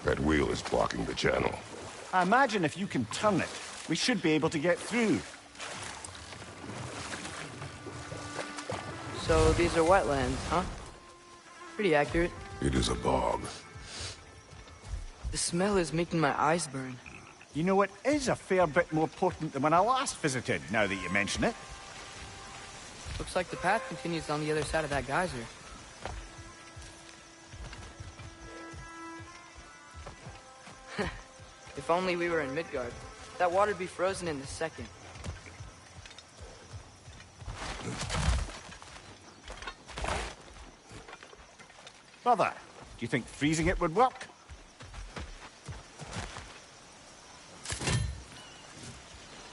That wheel is blocking the channel. I imagine if you can turn it, we should be able to get through. So these are wetlands, huh? Pretty accurate. It is a bog. The smell is making my eyes burn. You know, it is a fair bit more potent than when I last visited, now that you mention it. Looks like the path continues on the other side of that geyser. If only we were in Midgard. That water'd be frozen in a second. Brother, do you think freezing it would work?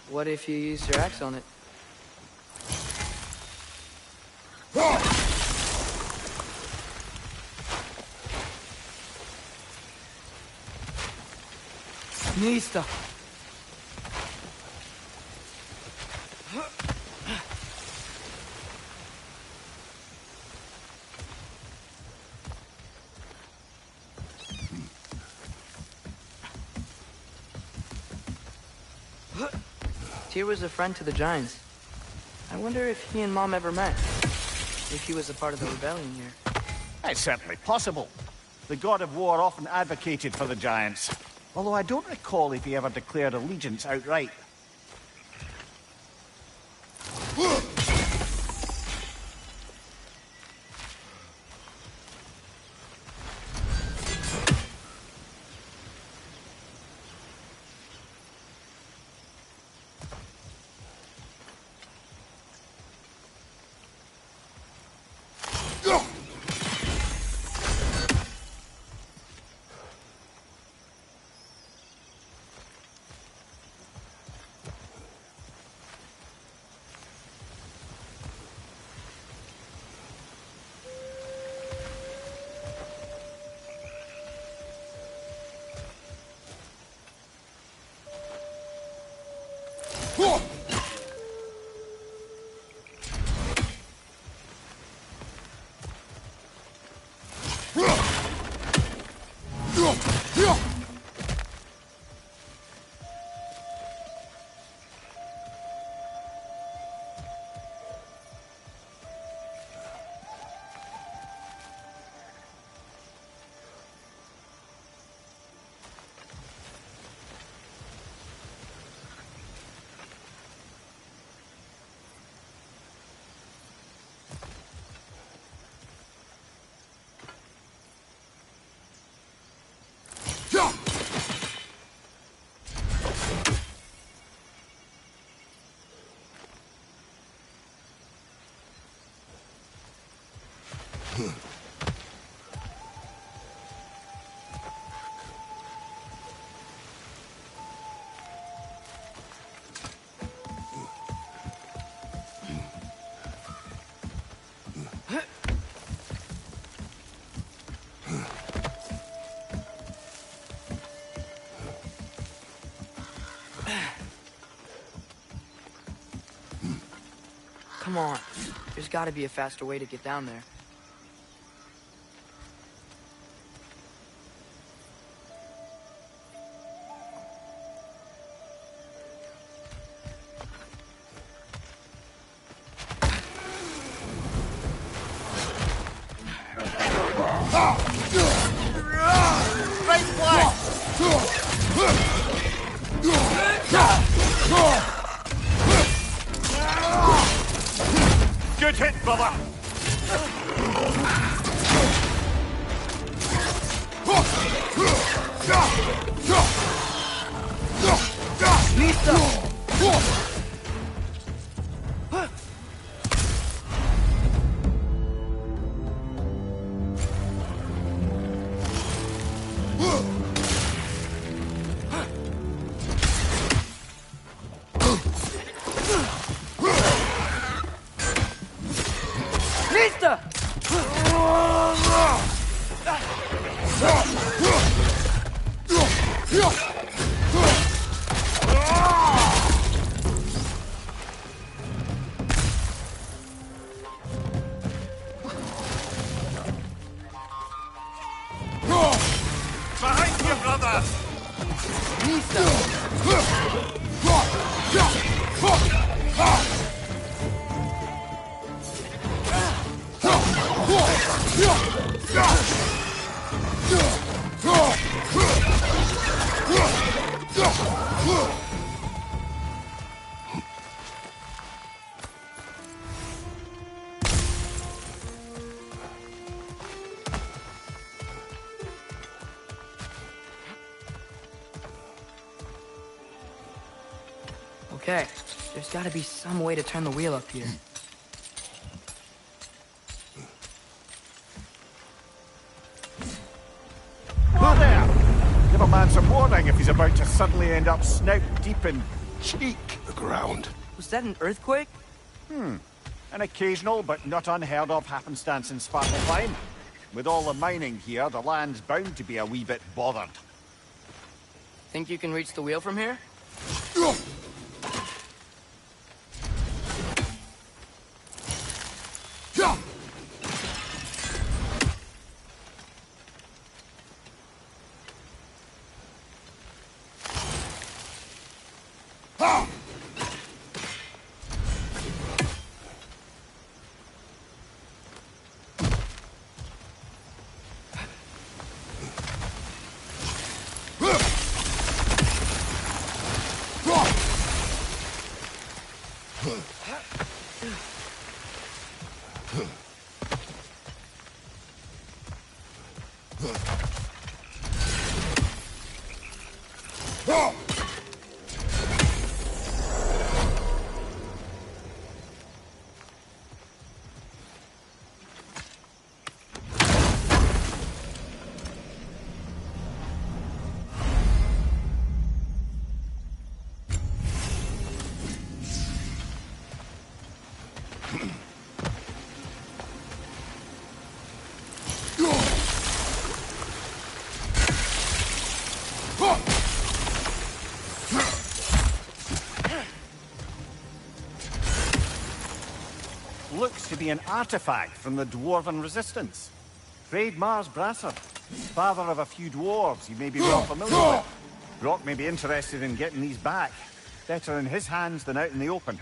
What if you used your axe on it? Nista. Tyr was a friend to the Giants. I wonder if he and Mom ever met. If he was a part of the rebellion here. It's certainly possible. The god of war often advocated for the Giants. Although I don't recall if he ever declared allegiance outright. Come on. There's gotta be a faster way to get down there. Good hit, brother! Behind you, brother! Okay, there's gotta be some way to turn the wheel up here. Whoa there! Give a man some warning if he's about to suddenly end up snout deep in cheek. The ground. Was that an earthquake? An occasional but not unheard of happenstance in Svartalfheim. With all the mining here, the land's bound to be a wee bit bothered. Think you can reach the wheel from here? Looks to be an artifact from the Dwarven Resistance. Trade Mars Brasser, father of a few dwarves you may be well familiar with. Brock may be interested in getting these back. Better in his hands than out in the open.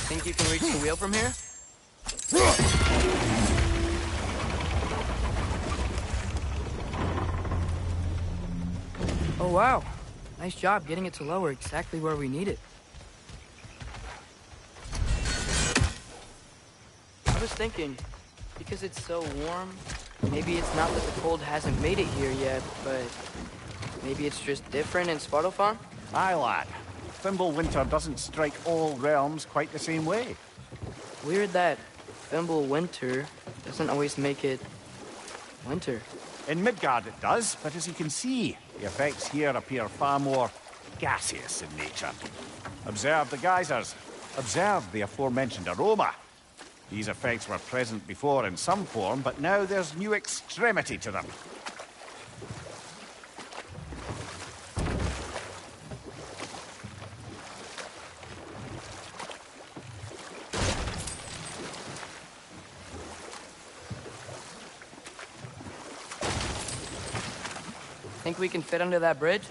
Think you can reach the wheel from here? Oh wow, nice job getting it to lower exactly where we need it. I was thinking, because it's so warm, maybe it's not that the cold hasn't made it here yet, but maybe it's just different in Svartalfheim? Aye, lad. Thimble winter doesn't strike all realms quite the same way. Weird that Thimble winter doesn't always make it winter. In Midgard it does, but as you can see, the effects here appear far more gaseous in nature. Observe the geysers. Observe the aforementioned aroma. These effects were present before in some form, but now there's new extremity to them. Think we can fit under that bridge?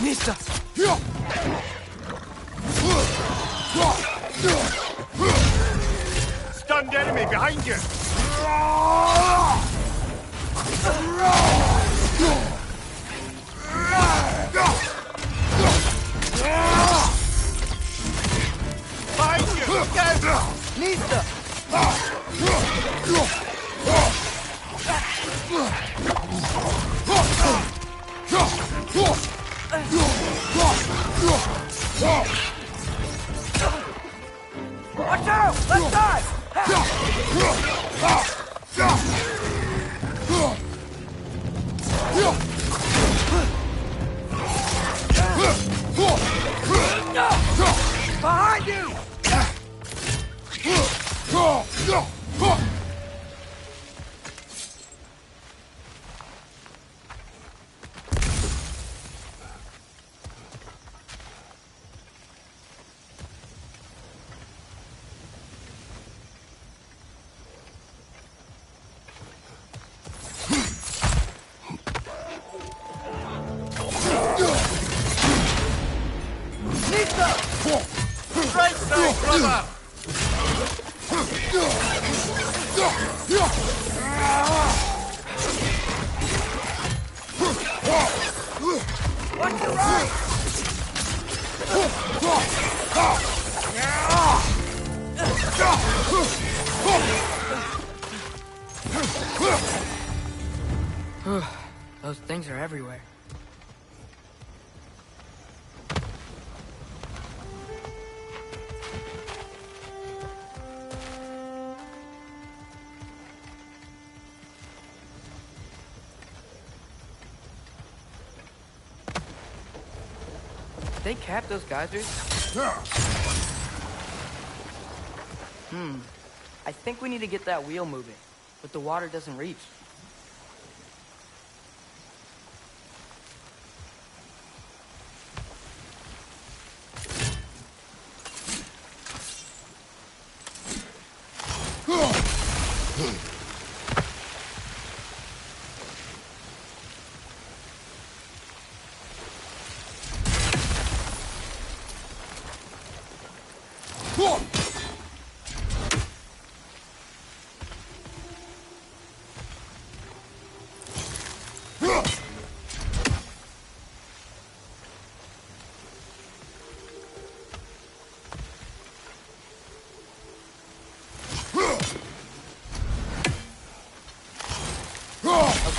Nista! Stunned enemy behind you! Behind you! Look out! Nista! Watch out! Left side! Those things are everywhere. Did they cap those geysers? I think we need to get that wheel moving, but the water doesn't reach.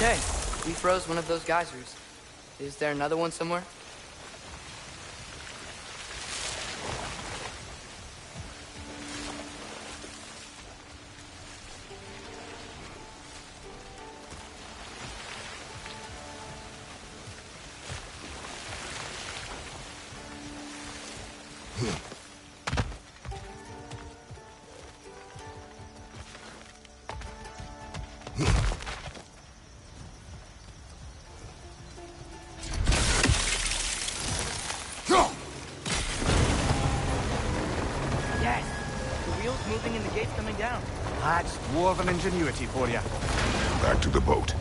Okay, we froze one of those geysers. Is there another one somewhere? Yes! The wheel's moving and the gate's coming down. That's dwarven ingenuity for you. Back to the boat.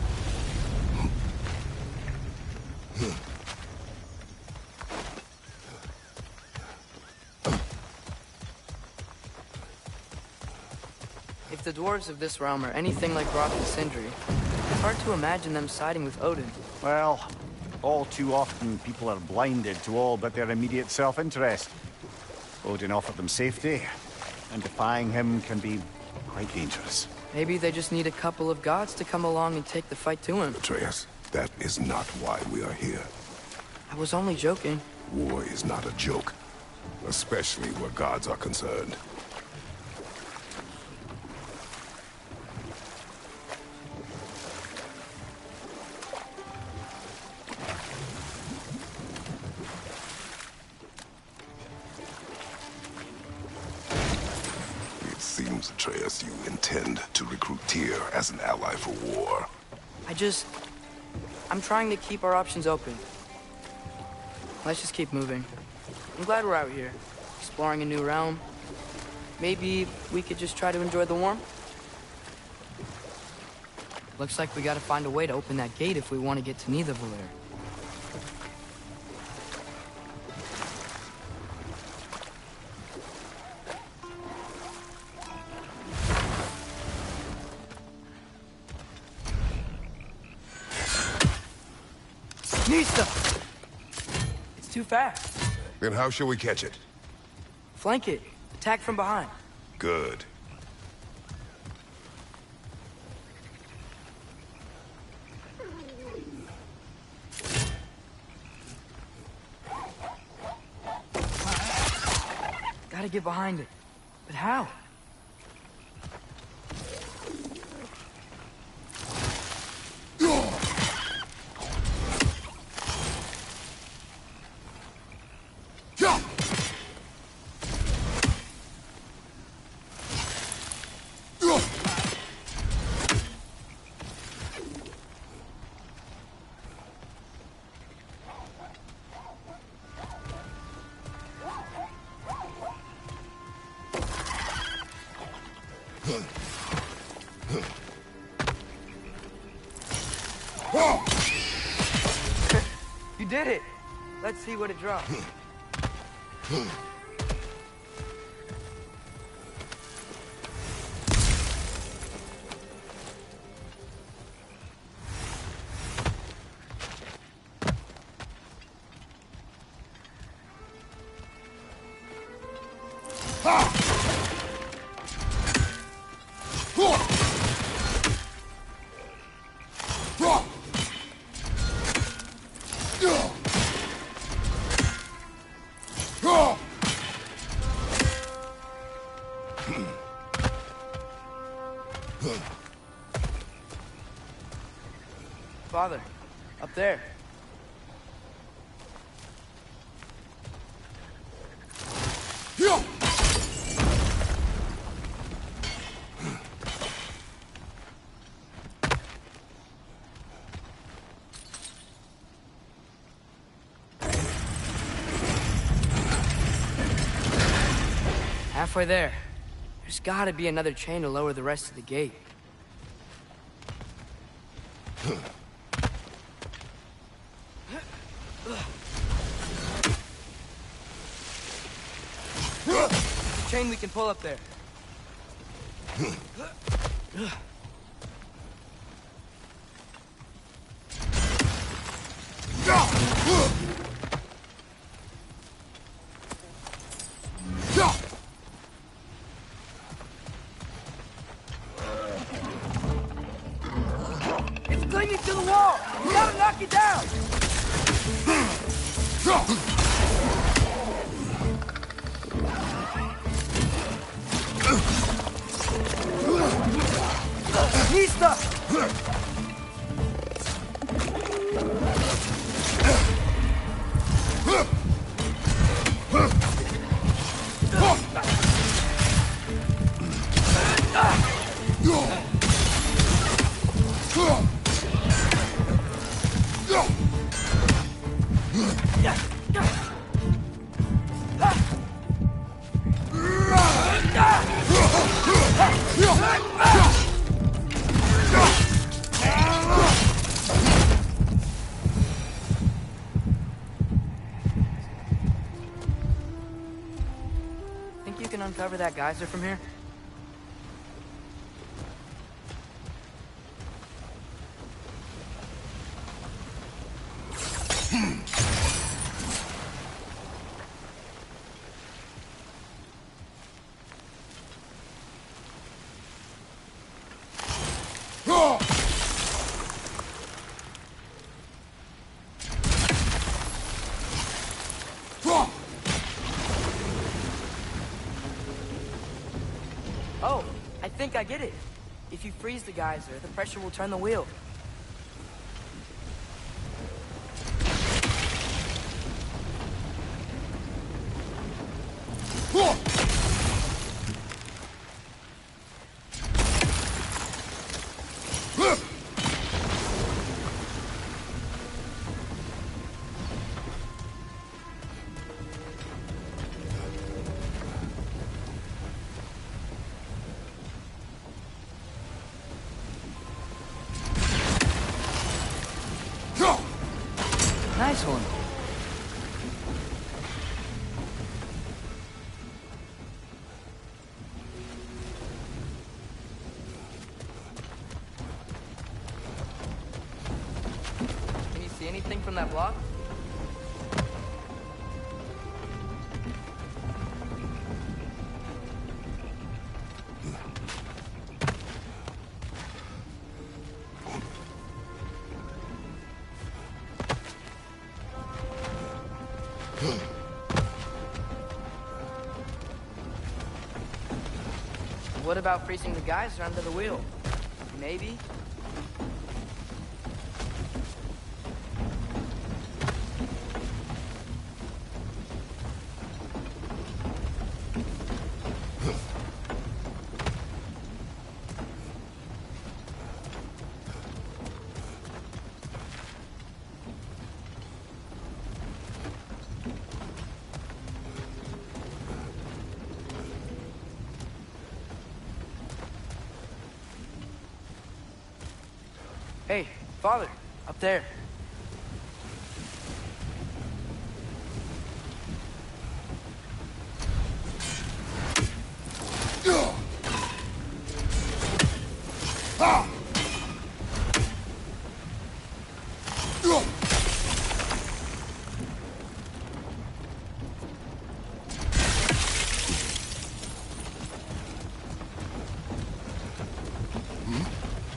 If the dwarves of this realm are anything like Rock and Sindri, it's hard to imagine them siding with Odin. Well, all too often people are blinded to all but their immediate self-interest. Odin offered them safety, and defying him can be quite dangerous. Maybe they just need a couple of gods to come along and take the fight to him. Atreus, that is not why we are here. I was only joking. War is not a joke, especially where gods are concerned. It seems, Atreus, you intend to recruit Tyr as an ally for war. I'm trying to keep our options open. Let's just keep moving. I'm glad we're out here, exploring a new realm. Maybe we could just try to enjoy the warmth? Looks like we gotta find a way to open that gate if we want to get to Nidavellir. Nista! It's too fast. Then how shall we catch it? Flank it. Attack from behind. Good. Gotta get behind it. But how? You did it! Let's see what it drops. Father, up there. Halfway there. There's gotta be another chain to lower the rest of the gate. Chain we can pull up there. It's clinging to the wall! You gotta knock it down! Nista! Think you can uncover that geyser from here? Oh, I think I get it. If you freeze the geyser, the pressure will turn the wheel. Nice one. Can you see anything from that block? What about freezing the geyser under the wheel? Maybe? Hey, Father, up there.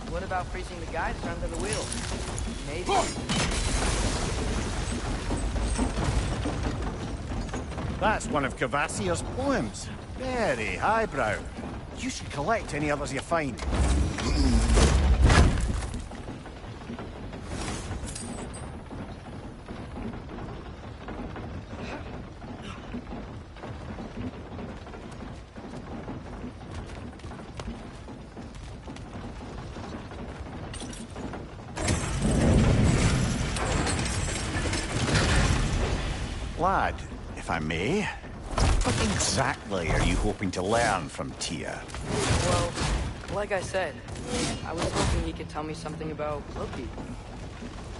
What about freezing the geyser under the wheel? Maybe. That's one of Cavassier's poems. Very highbrow. You should collect any others you find. lad, if I may. What exactly are you hoping to learn from Tyr? Well, like I said, I was hoping he could tell me something about Loki.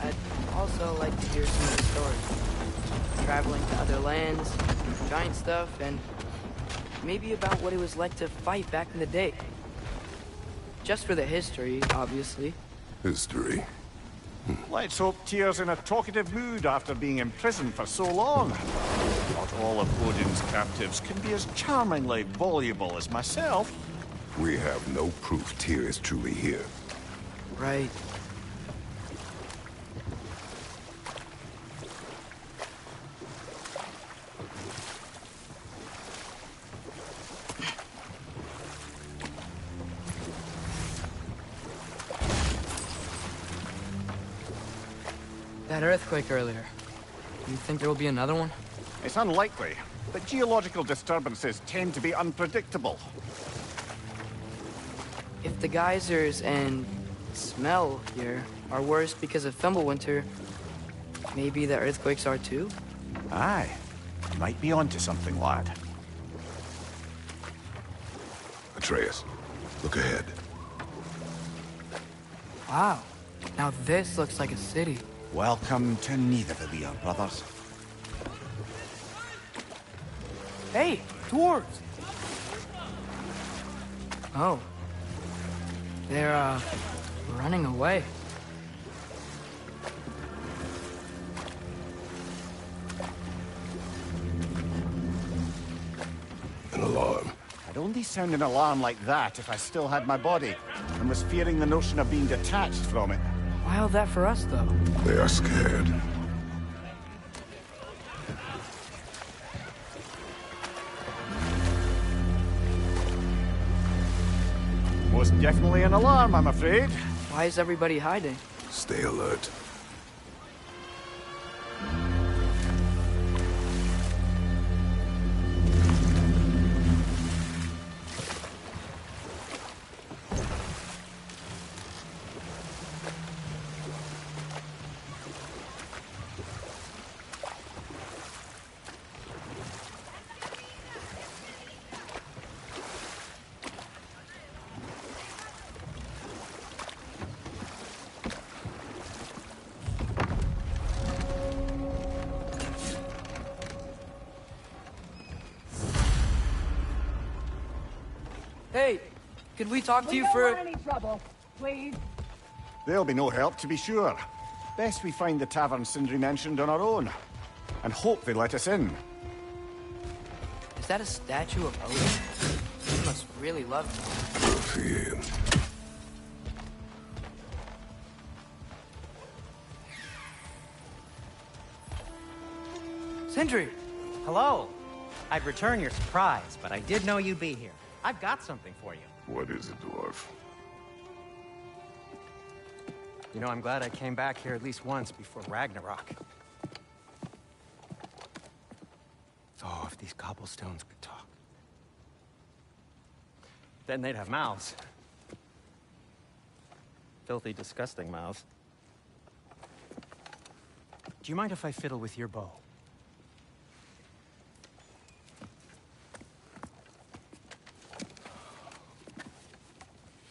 I'd also like to hear some of the stories. Traveling to other lands, giant stuff, and maybe about what it was like to fight back in the day. Just for the history, obviously. History. Let's hope Tyr's in a talkative mood after being imprisoned for so long. Not all of Odin's captives can be as charmingly voluble as myself. We have no proof Tyr is truly here. Right. That earthquake earlier. You think there will be another one? It's unlikely, but geological disturbances tend to be unpredictable. If the geysers and smell here are worse because of Fimbulwinter, maybe the earthquakes are too? Aye. You might be onto something, lad. Atreus, look ahead. Wow. Now this looks like a city. Welcome to Nidavellir, brothers. Hey, dwarves! Oh. They're, running away. An alarm. I'd only sound an alarm like that if I still had my body, and was fearing the notion of being detached from it. Why all that for us, though? They are scared. Most definitely an alarm, I'm afraid. Why is everybody hiding? Stay alert. Hey, could we talk to you We for... don't want any trouble, please. There'll be no help, to be sure. Best we find the tavern Sindri mentioned on our own. And hope they let us in. Is that a statue of Odin? He must really love me. Good for you. Sindri! Hello. I'd return your surprise, but I did know you'd be here. I've got something for you. What is it, dwarf? You know, I'm glad I came back here at least once before Ragnarok. Oh, if these cobblestones could talk. Then they'd have mouths. Filthy, disgusting mouths. Do you mind if I fiddle with your bow?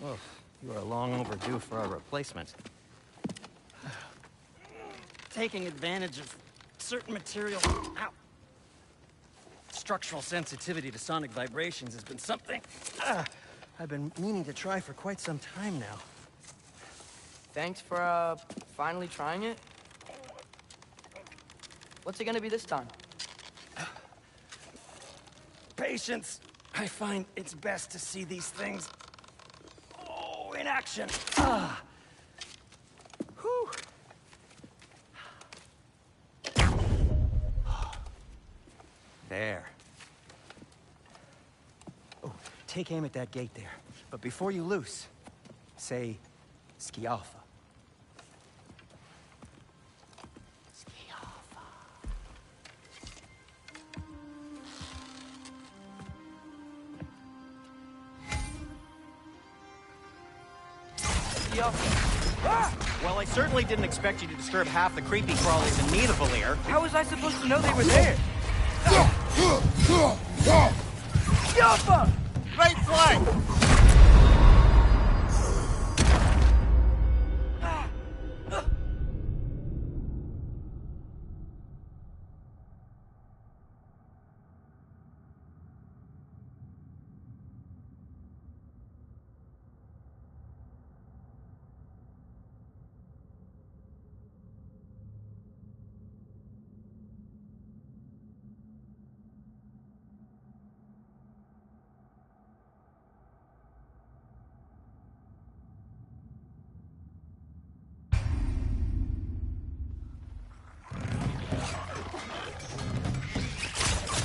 Oh, you are long overdue for a replacement. Taking advantage of certain material... Ow! Structural sensitivity to sonic vibrations has been something I've been meaning to try for quite some time now. Thanks for, finally trying it. What's it gonna be this time? Patience. I find it's best to see these things in action. Whew. There. Oh, take aim at that gate there. But before you loose, say Skialfa. Skialfa. Yo. Ah! Well, I certainly didn't expect you to disturb half the creepy crawlies in need of Valir. How was I supposed to know they were there? Right flank!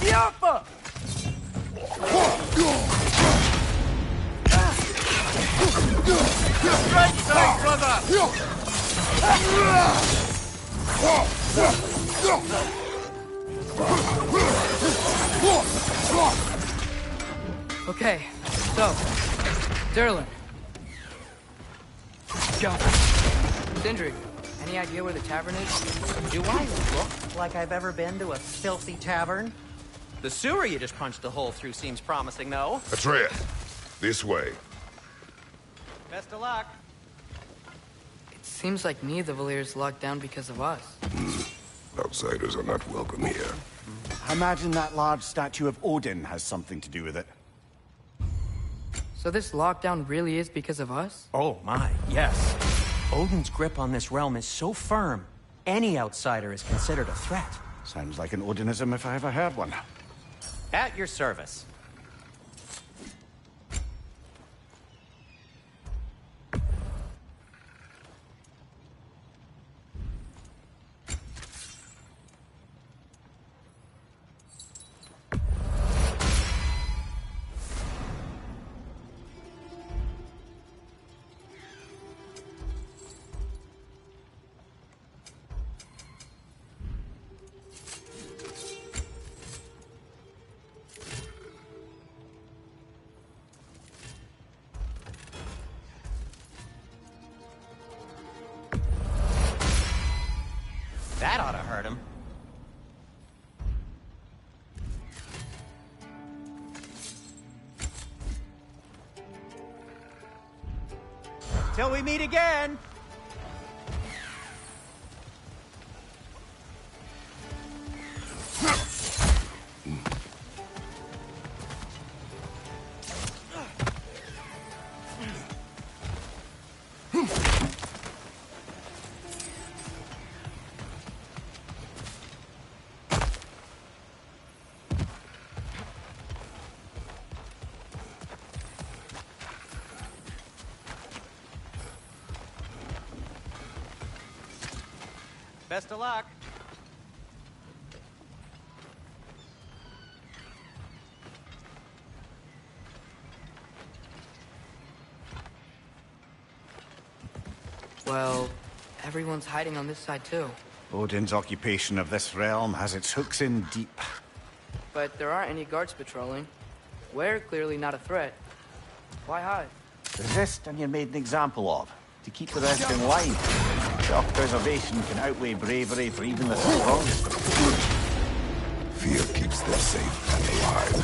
Yappa! Right side, brother! Okay, so, Derlin. Sindri, any idea where the tavern is? Do I look like I've ever been to a filthy tavern? The sewer you just punched a hole through seems promising, though. Atreus, this way. Best of luck. It seems like me the Valir's locked down because of us. Outsiders are not welcome here. I imagine that large statue of Odin has something to do with it. So this lockdown really is because of us? Oh my, yes. Odin's grip on this realm is so firm, any outsider is considered a threat. Sounds like an Odinism if I ever heard one. At your service. That ought to hurt him. Till we meet again! Best of luck. Well, everyone's hiding on this side too. Odin's occupation of this realm has its hooks in deep. But there aren't any guards patrolling. We're clearly not a threat. Why hide? Resist and you're made an example of. To keep the rest in line. Self-preservation can outweigh bravery for even the strongest. Fear keeps them safe and alive.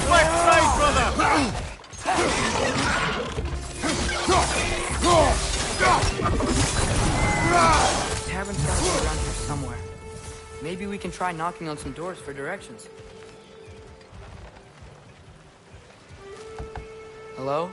Left side, brother! Tavern's gotta be around here somewhere. Maybe we can try knocking on some doors for directions. Hello?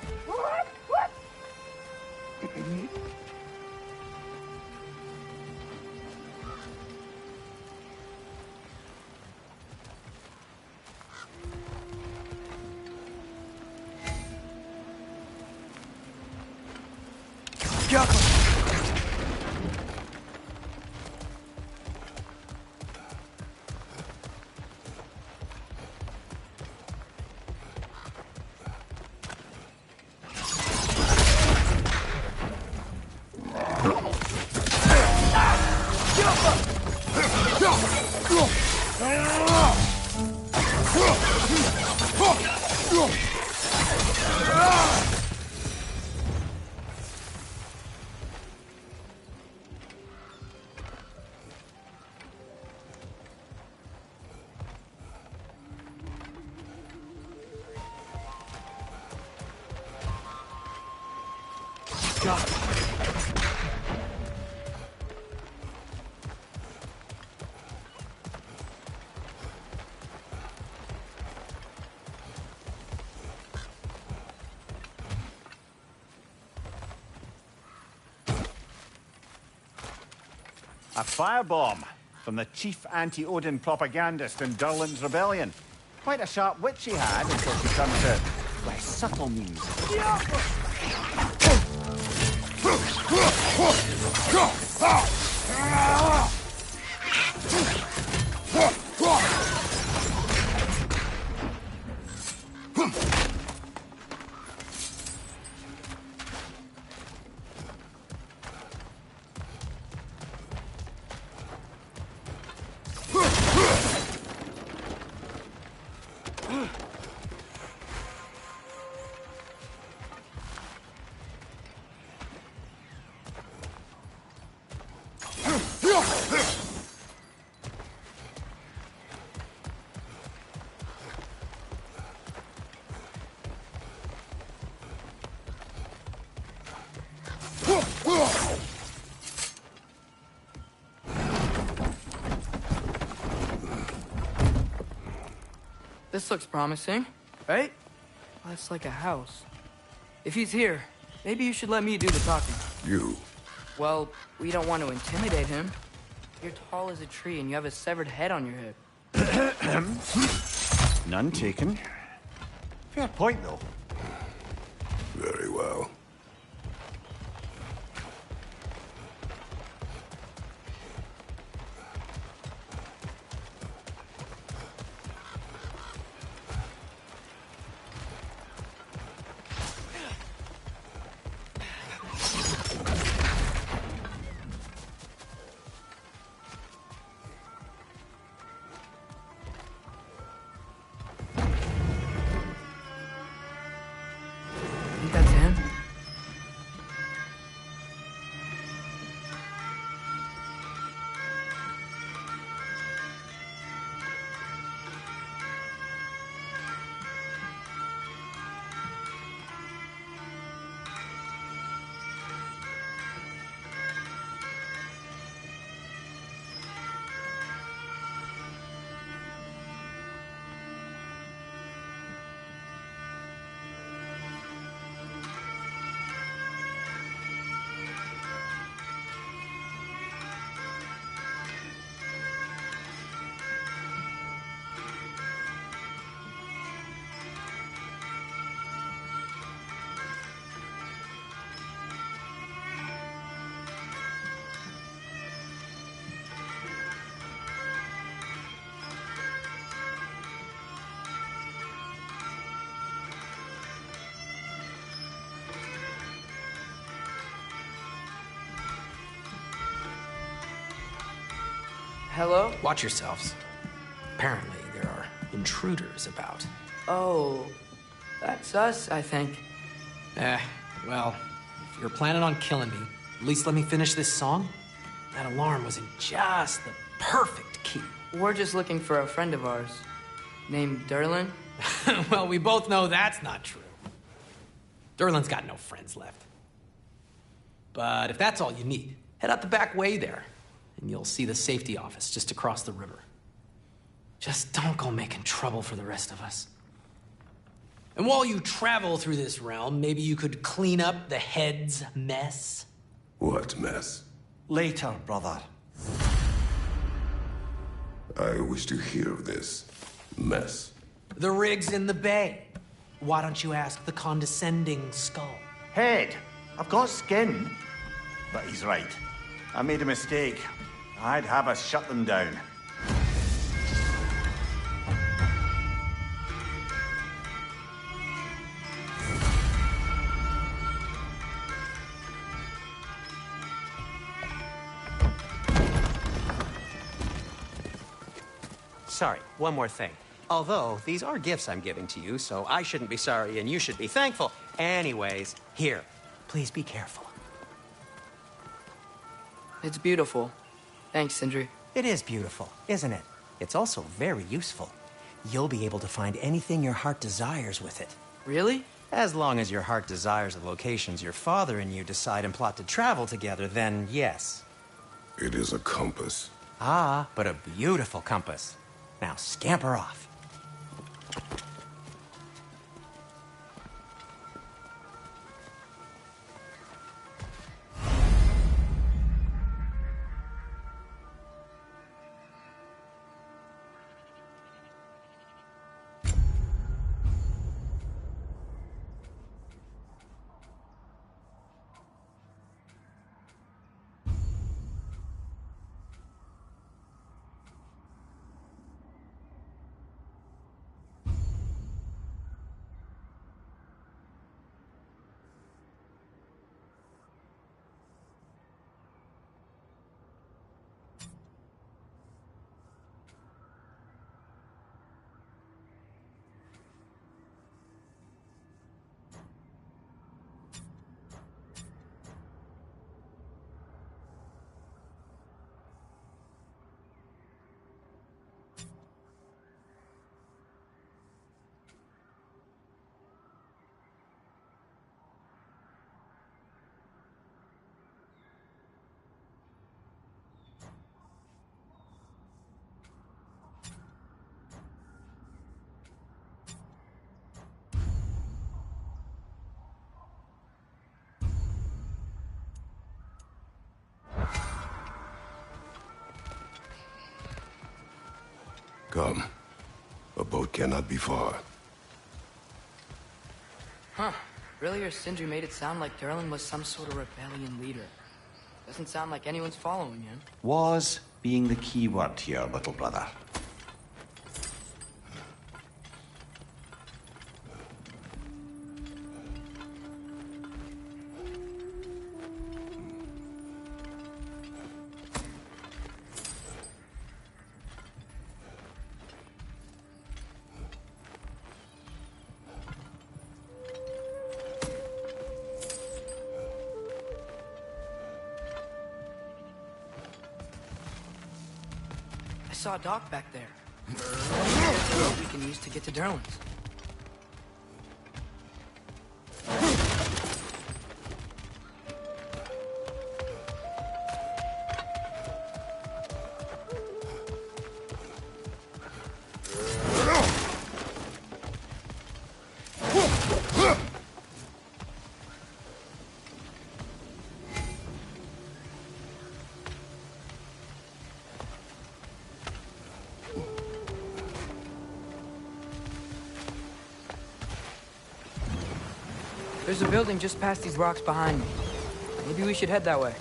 A firebomb from the chief anti-Odin propagandist in Durlin's rebellion. Quite a sharp wit she had until she turned to less subtle means. This looks promising, right? Well, that's like a house. If he's here, maybe you should let me do the talking. You. Well, we don't want to intimidate him. You're tall as a tree and you have a severed head on your head. None taken. Fair point, though. Very well. Think that's him? Hello? Watch yourselves. Apparently, there are intruders about. Oh, that's us, I think. Well, if you're planning on killing me, at least let me finish this song. That alarm was in just the perfect key. We're just looking for a friend of ours, named Durlin. Well, we both know that's not true. Durlin's got no friends left. But if that's all you need, head out the back way there, and you'll see the safety office just across the river. Just don't go making trouble for the rest of us. And while you travel through this realm, maybe you could clean up the head's mess. What mess? Later, brother. I wish to hear of this mess. The rig's in the bay. Why don't you ask the condescending skull? Head. I've got skin. But he's right. I made a mistake. I'd have us shut them down. Sorry, one more thing. Although, these are gifts I'm giving to you, so I shouldn't be sorry and you should be thankful. Anyways, here, please be careful. It's beautiful. Thanks, Sindri. It is beautiful, isn't it? It's also very useful. You'll be able to find anything your heart desires with it. Really? As long as your heart desires the locations your father and you decide and plot to travel together, then yes. It is a compass. Ah, but a beautiful compass. Now scamper off. Come. A boat cannot be far. Huh. Earlier, Sindri made it sound like Durlin was some sort of rebellion leader. Doesn't sound like anyone's following him. Was being the key word here, little brother. I saw a dock back there. There's a road we can use to get to Durlin's. There's a building just past these rocks behind me. Maybe we should head that way.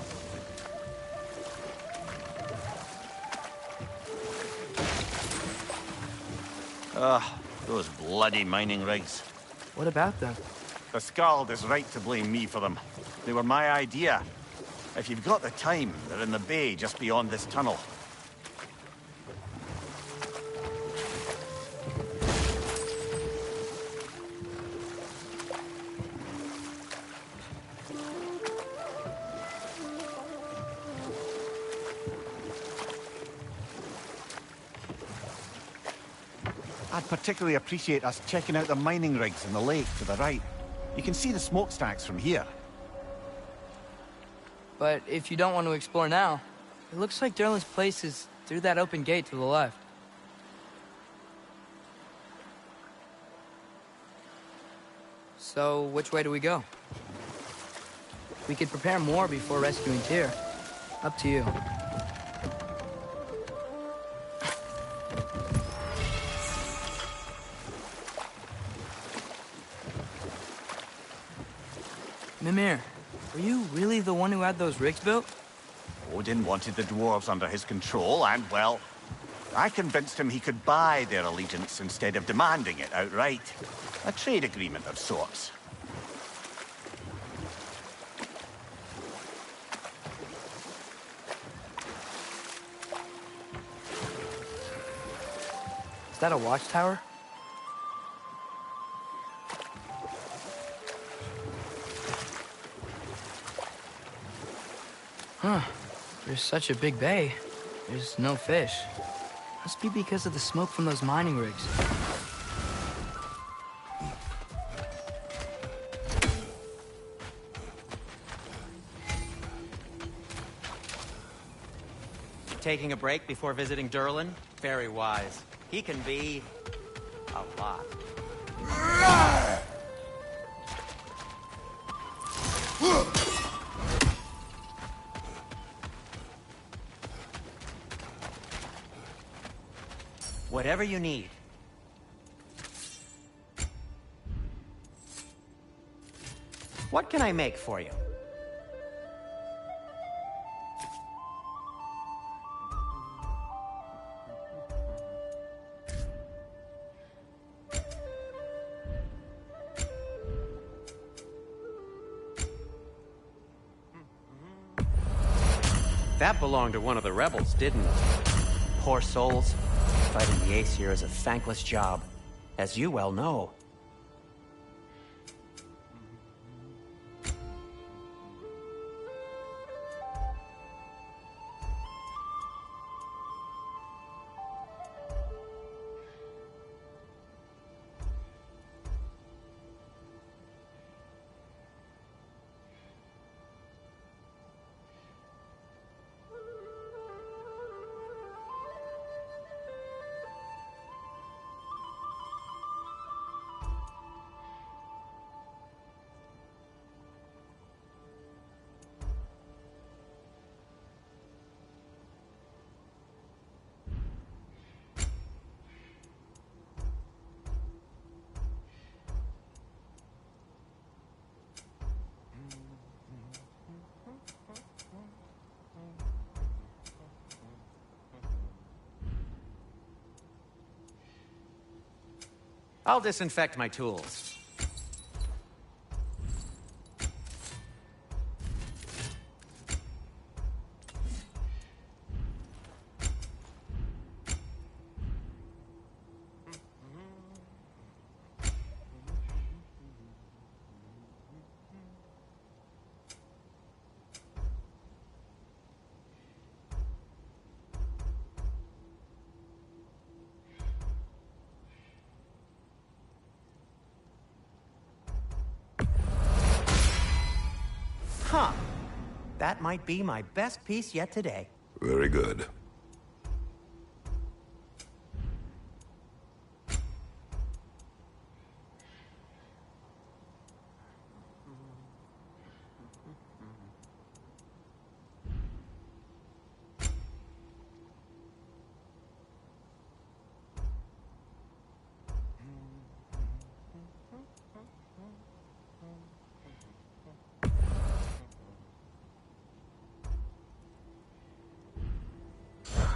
Those bloody mining rigs. What about them? The Skald is right to blame me for them. They were my idea. If you've got the time, they're in the bay just beyond this tunnel. I'd particularly appreciate us checking out the mining rigs in the lake to the right. You can see the smokestacks from here. But if you don't want to explore now, it looks like Durlin's place is through that open gate to the left. So, which way do we go? We could prepare more before rescuing Tyr. Up to you. Mimir, were you really the one who had those rigs built? Odin wanted the dwarves under his control, and, well, I convinced him he could buy their allegiance instead of demanding it outright. A trade agreement of sorts. Is that a watchtower? Huh. There's such a big bay. There's no fish. Must be because of the smoke from those mining rigs. taking a break before visiting Durlin? Very wise. He can be... a lot. Whatever you need. What can I make for you? That belonged to one of the rebels, didn't it? Poor souls. Fighting the Aesir is a thankless job, as you well know. I'll disinfect my tools. Huh. That might be my best piece yet today. Very good.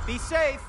Be safe!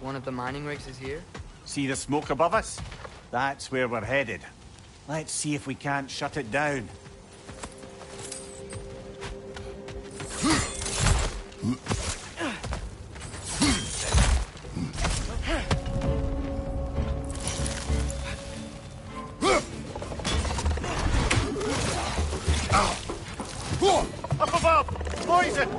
one of the mining rigs is here? See the smoke above us? That's where we're headed. Let's see if we can't shut it down. Up above! Poison!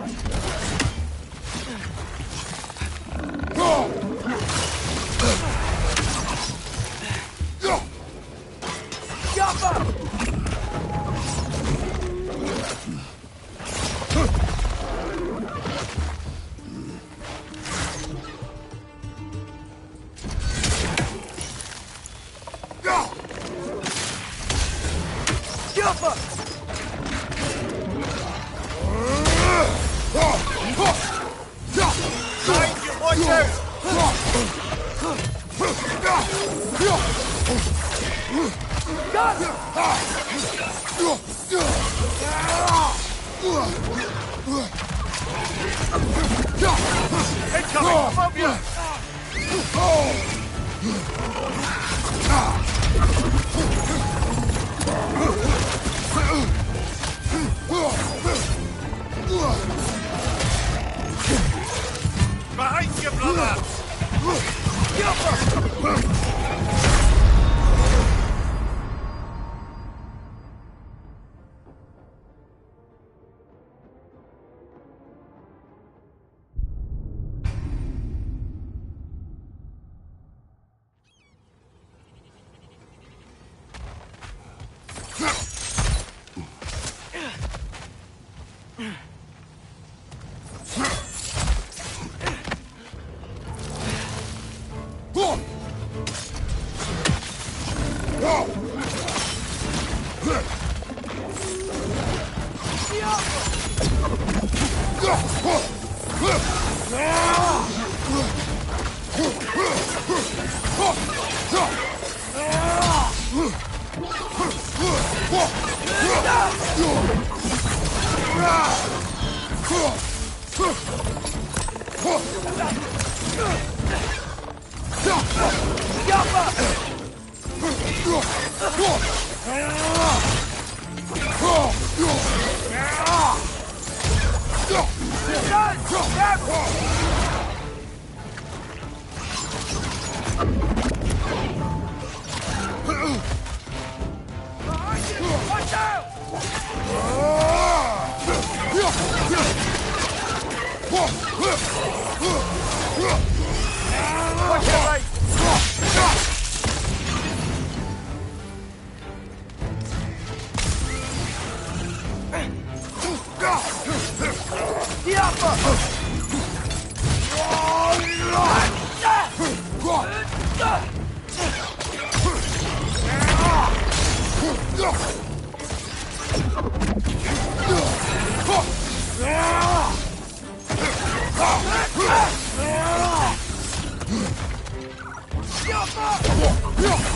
Watch out! Incoming! Above you! Behind you, brother! Watch out! Watch your right! The upper!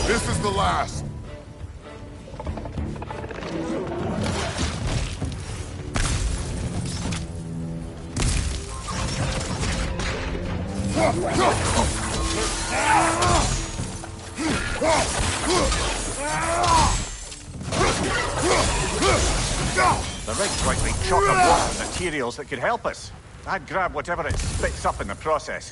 This is the last. The rig's likely chock-a-block with materials that could help us. I'd grab whatever it spits up in the process.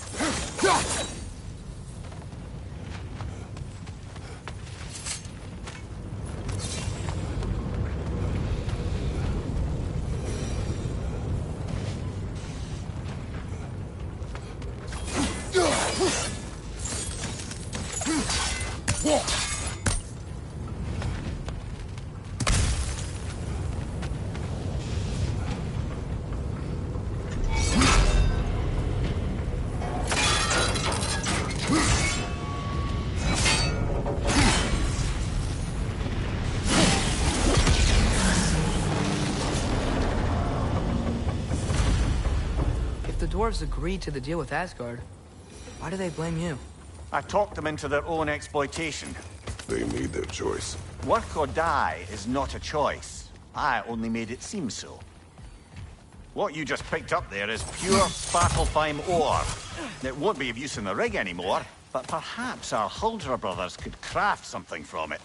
The dwarves agreed to the deal with Asgard. Why do they blame you? I talked them into their own exploitation. They made their choice. Work or die is not a choice. I only made it seem so. What you just picked up there is pure Svartalfheim ore. It won't be of use in the rig anymore, but perhaps our Huldra brothers could craft something from it.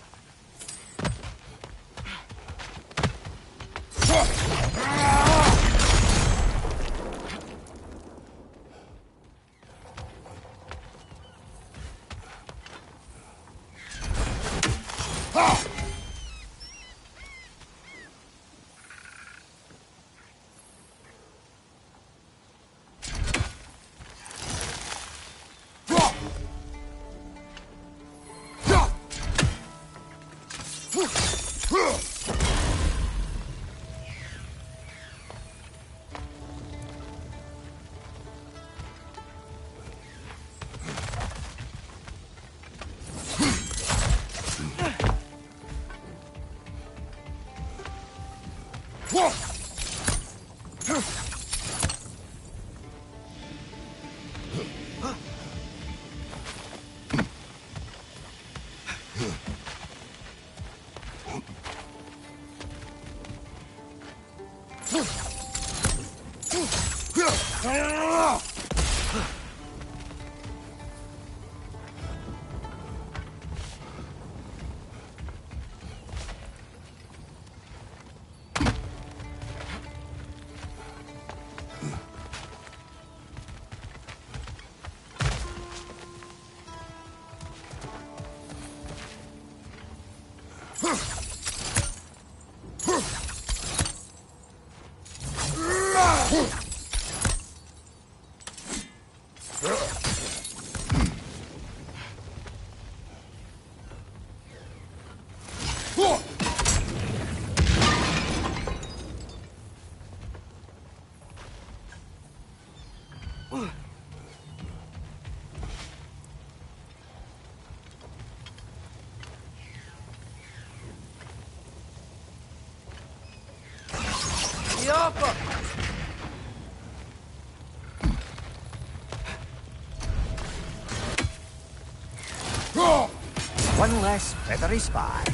One less feathery spy.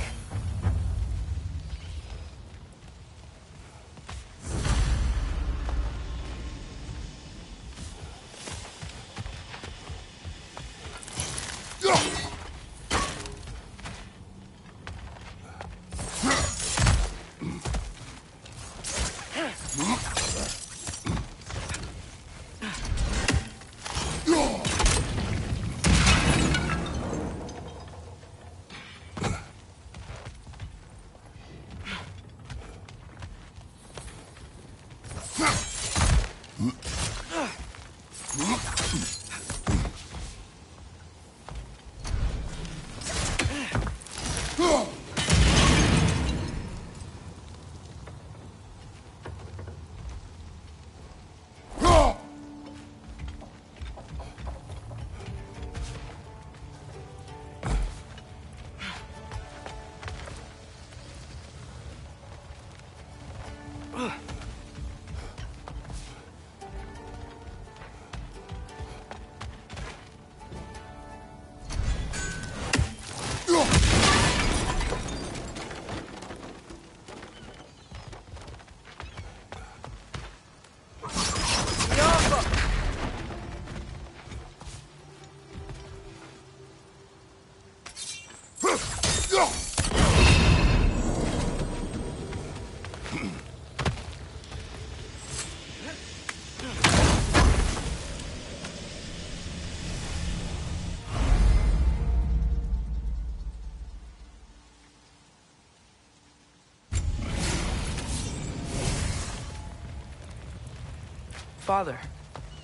Father,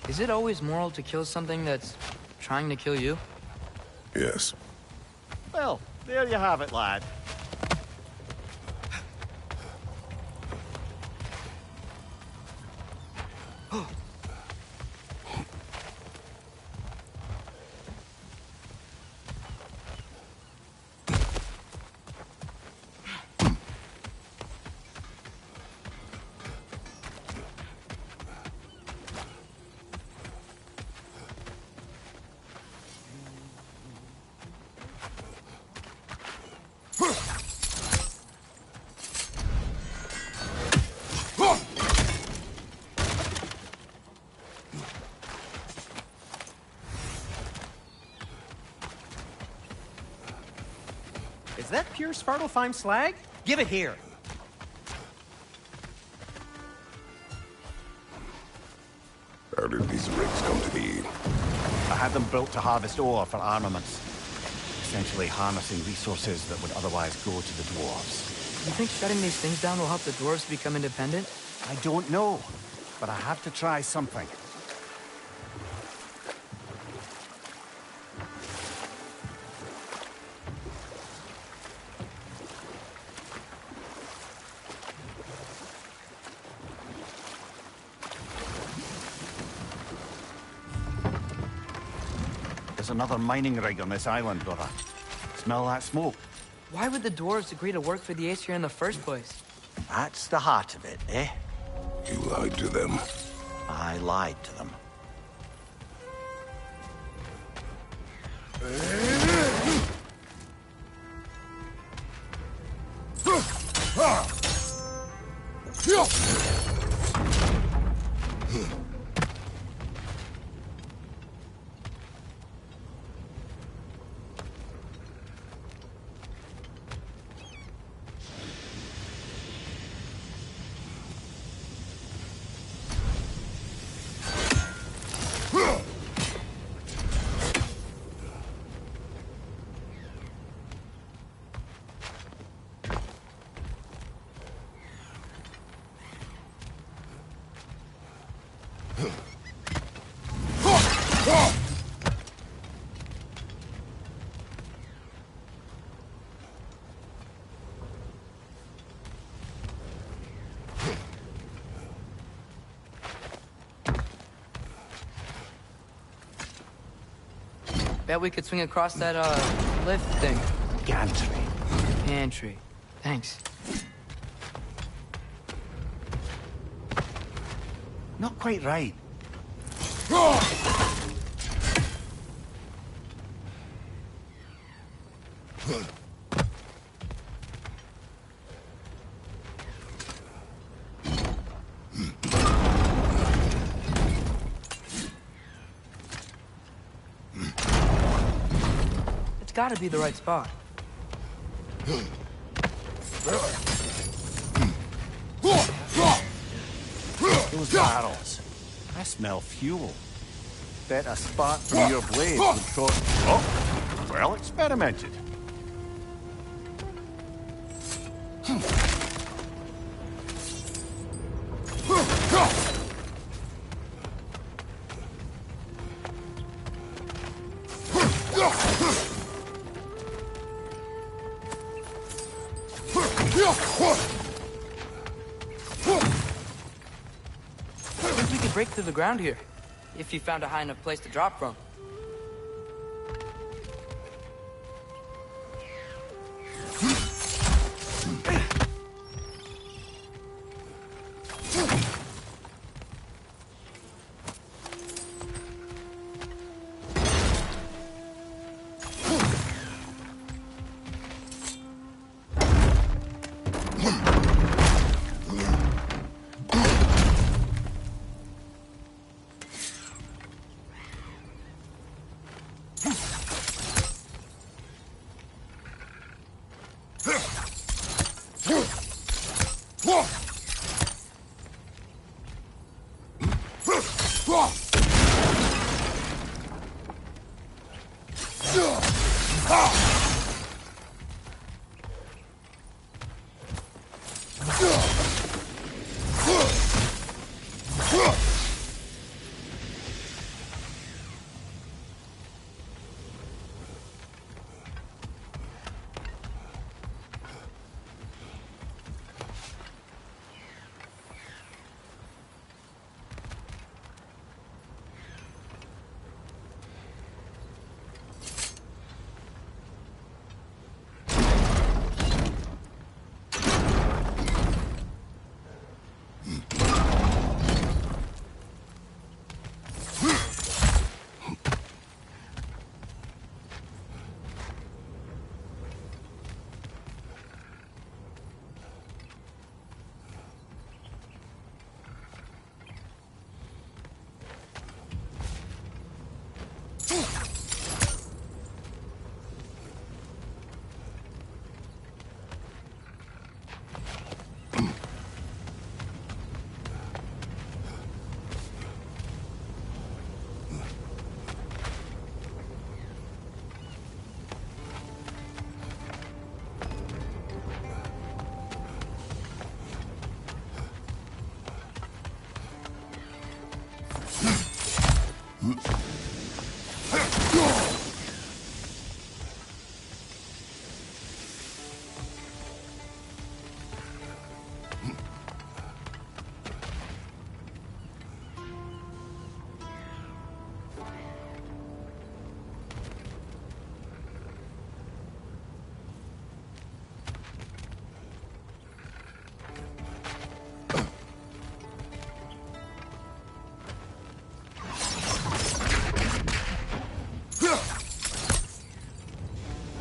is it always moral to kill something that's trying to kill you? Yes. Well, there you have it, lad. Huh. Is that pure Svartalfheim slag? Give it here. How did these rigs come to be? I had them built to harvest ore for armaments. Essentially harnessing resources that would otherwise go to the dwarves. You think shutting these things down will help the dwarves become independent? I don't know, but I have to try something. There's another mining rig on this island, brother. Smell that smoke? Why would the dwarves agree to work for the Aesir in the first place? That's the heart of it, eh? You lied to them. I lied to them. Bet we could swing across that, lift thing. Gantry. Pantry. Thanks. Not quite right. It's gotta be the right spot. Those barrels. I smell fuel. Bet a spark from your blade would throw... Oh, well experimented. I think we could break through the ground here, if you found a high enough place to drop from.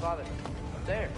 Father, up there.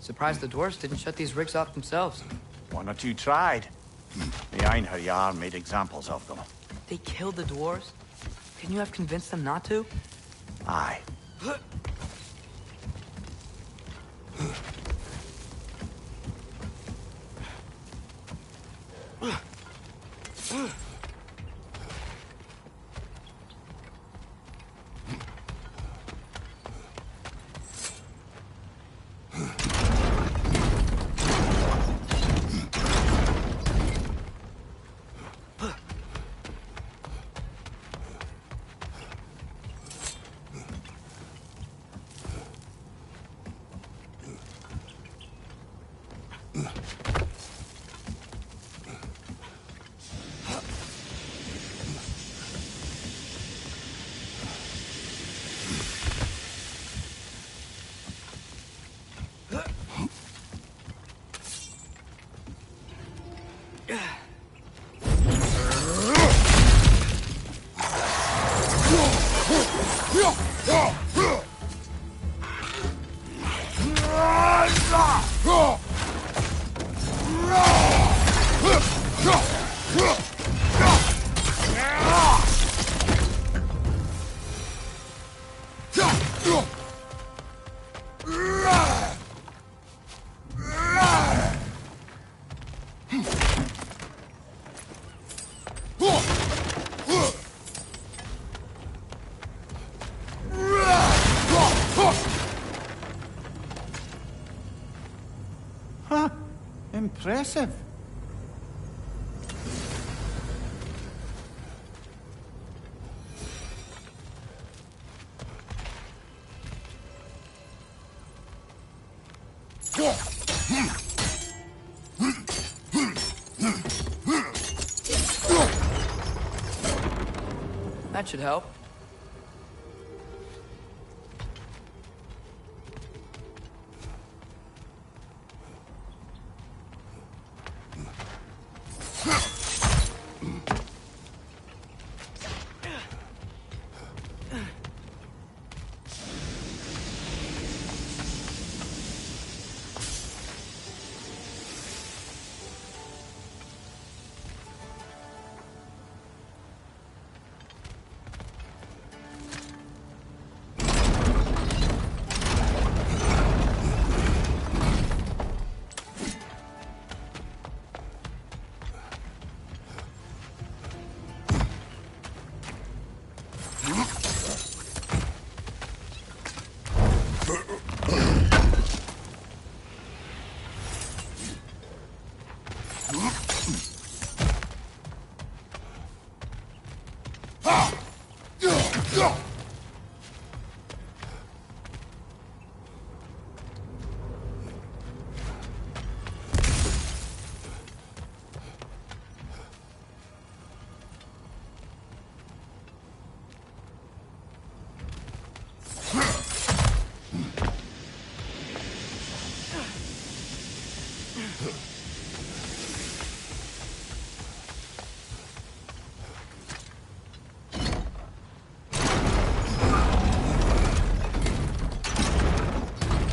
Surprised the dwarves didn't shut these rigs off themselves. One or two tried. The Einherjar made examples of them. They killed the dwarves? Couldn't you have convinced them not to? Aye. Huh. Impressive. That should help.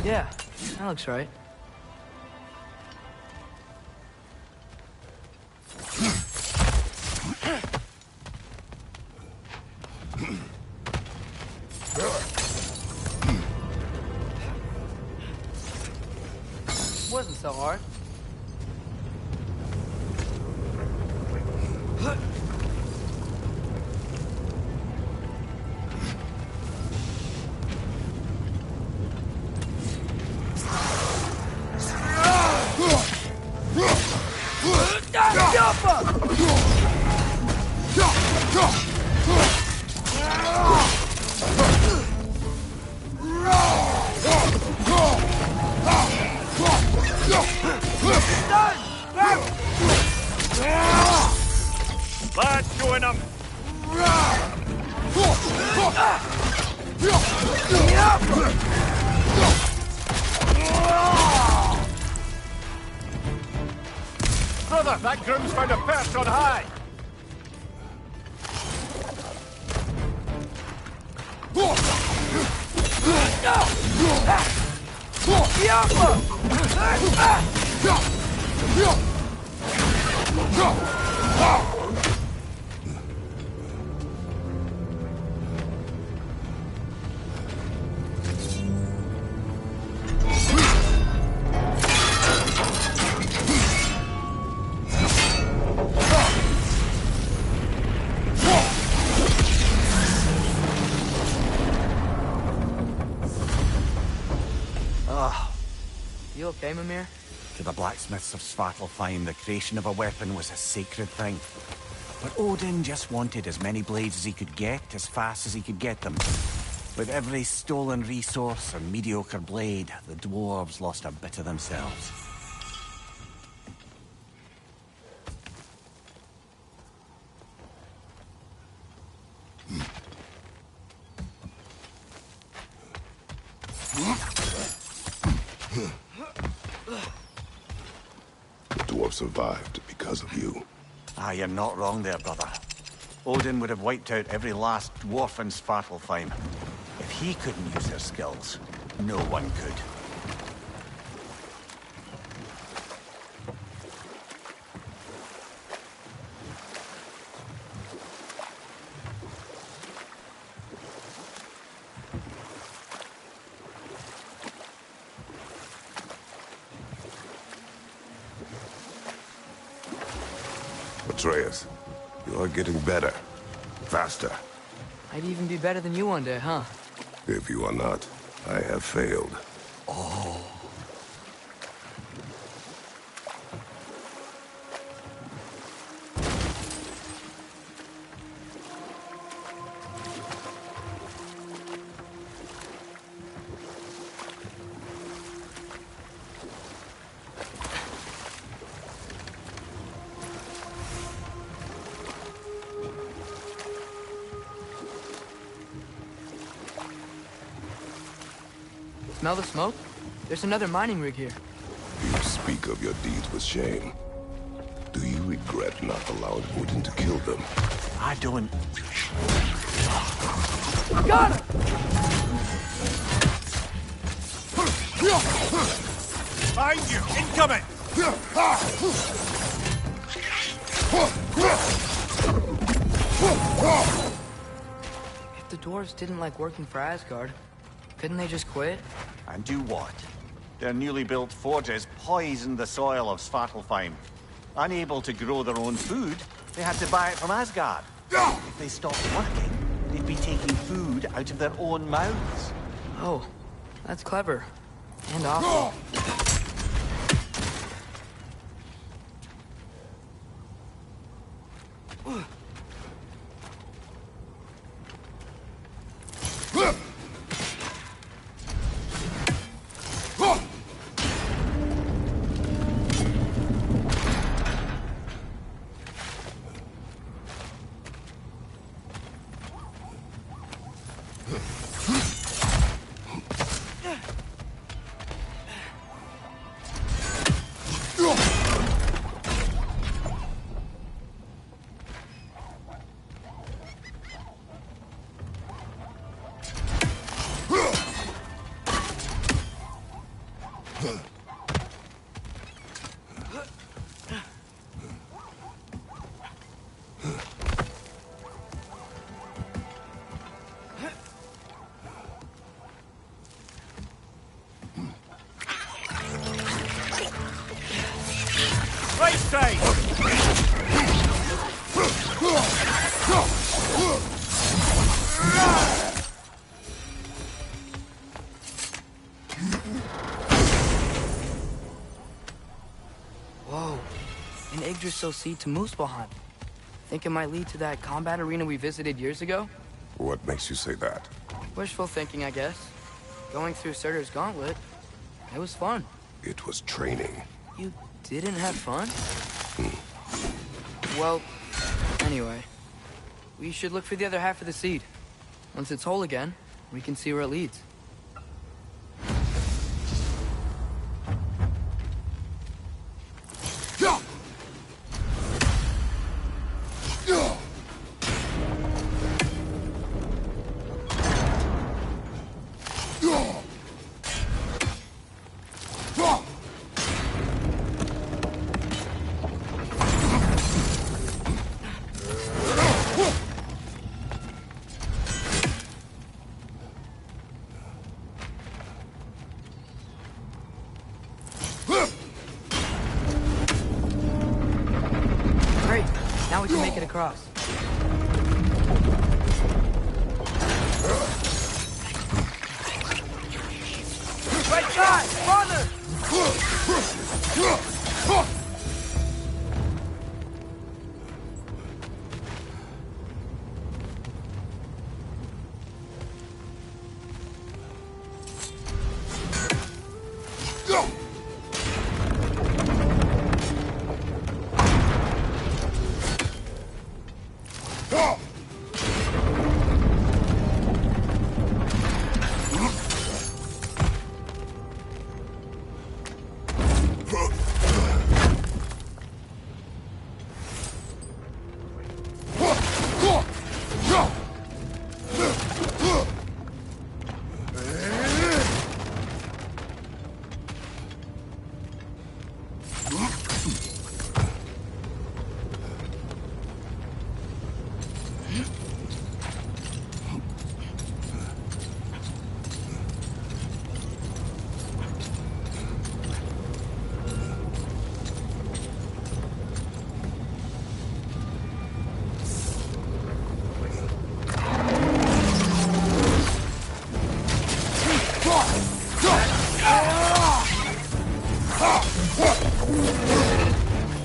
Yeah, that looks right. Wasn't so hard. Lads, join them! Brother, that groom's found a perch on high! You okay, Mimir? To the blacksmiths of Svartalfheim, the creation of a weapon was a sacred thing. But Odin just wanted as many blades as he could get, as fast as he could get them. With every stolen resource or mediocre blade, the dwarves lost a bit of themselves. The dwarf survived because of you. Ah, you're not wrong there, brother. Odin would have wiped out every last dwarf in Svartalfheim. If he couldn't use their skills, no one could. Atreus, you are getting better. Faster. I'd even be better than you one day, huh? If you are not, I have failed. smell the smoke? There's another mining rig here. You speak of your deeds with shame. Do you regret not allowing Odin to kill them? I don't... Got him! Behind you! Incoming! If the dwarves didn't like working for Asgard, couldn't they just quit? And do what? Their newly built forges poisoned the soil of Svartalfheim. Unable to grow their own food, they had to buy it from Asgard. If they stopped working, they'd be taking food out of their own mouths. Oh, that's clever. And awful. Right side! Whoa. An Yggdrasil seed to Muspelheim. Think it might lead to that combat arena we visited years ago? What makes you say that? Wishful thinking, I guess. Going through Surtur's gauntlet, it was fun. It was training. You didn't have fun? Well, anyway. We should look for the other half of the seed. Once it's whole again, we can see where it leads. Great. Now we can make it across. Right side! Farther!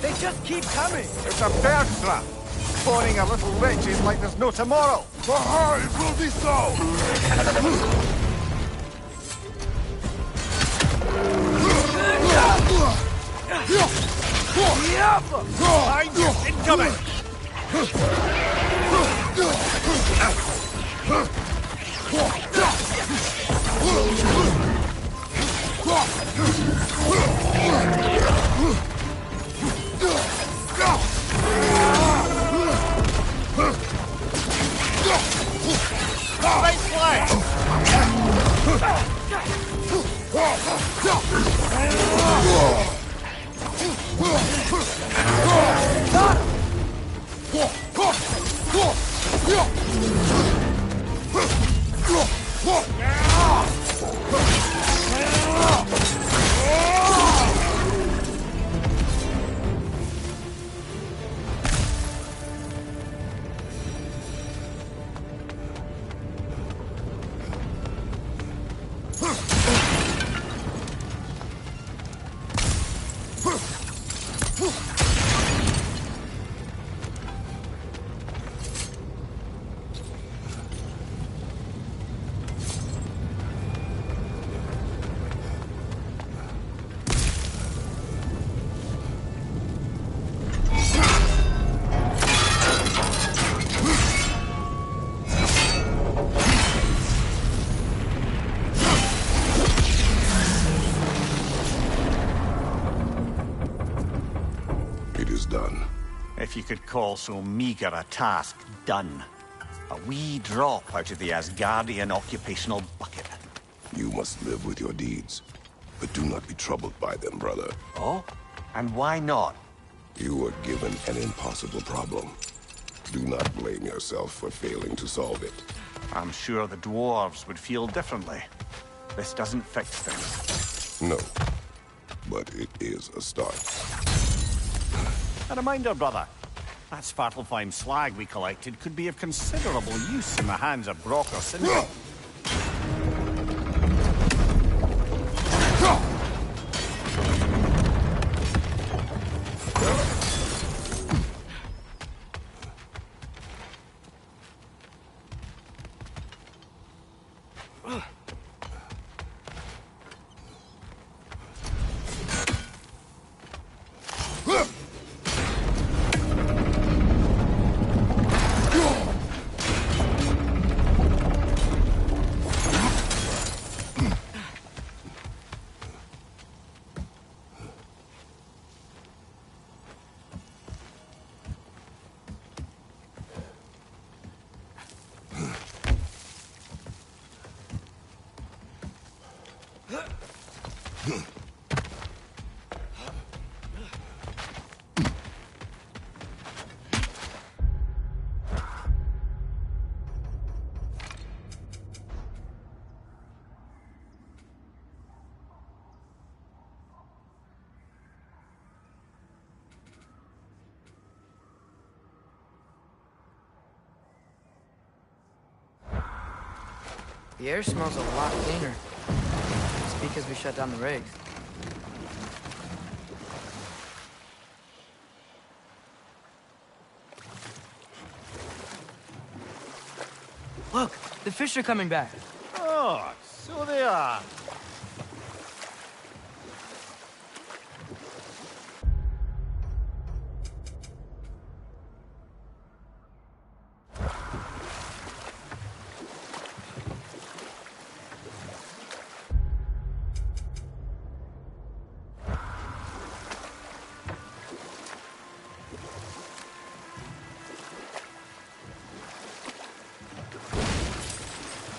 They just keep coming! It's a bear trap! Spawning a little witches like there's no tomorrow! Aha, it will be so! Behind you! Incoming! Done. If you could call so meager a task done. A wee drop out of the Asgardian occupational bucket. You must live with your deeds, but do not be troubled by them, brother. Oh? And why not? You were given an impossible problem. Do not blame yourself for failing to solve it. I'm sure the dwarves would feel differently. This doesn't fix things. No, but it is a start. A reminder, brother. That Svartalfheim slag we collected could be of considerable use in the hands of Brock or Sindri. The air smells a lot cleaner. It's because we shut down the rigs. Look, the fish are coming back. Oh, so they are.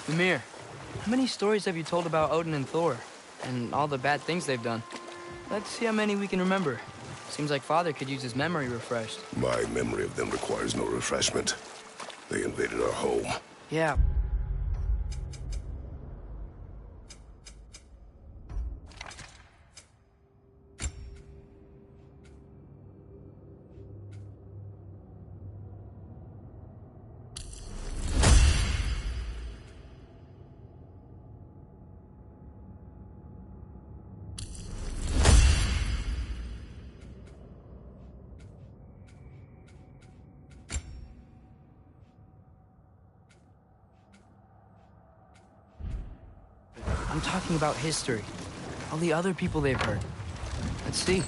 Ymir, how many stories have you told about Odin and Thor? And all the bad things they've done? Let's see how many we can remember. Seems like Father could use his memory refreshed. My memory of them requires no refreshment. They invaded our home. Yeah. I'm talking about history. All the other people they've heard. Let's see.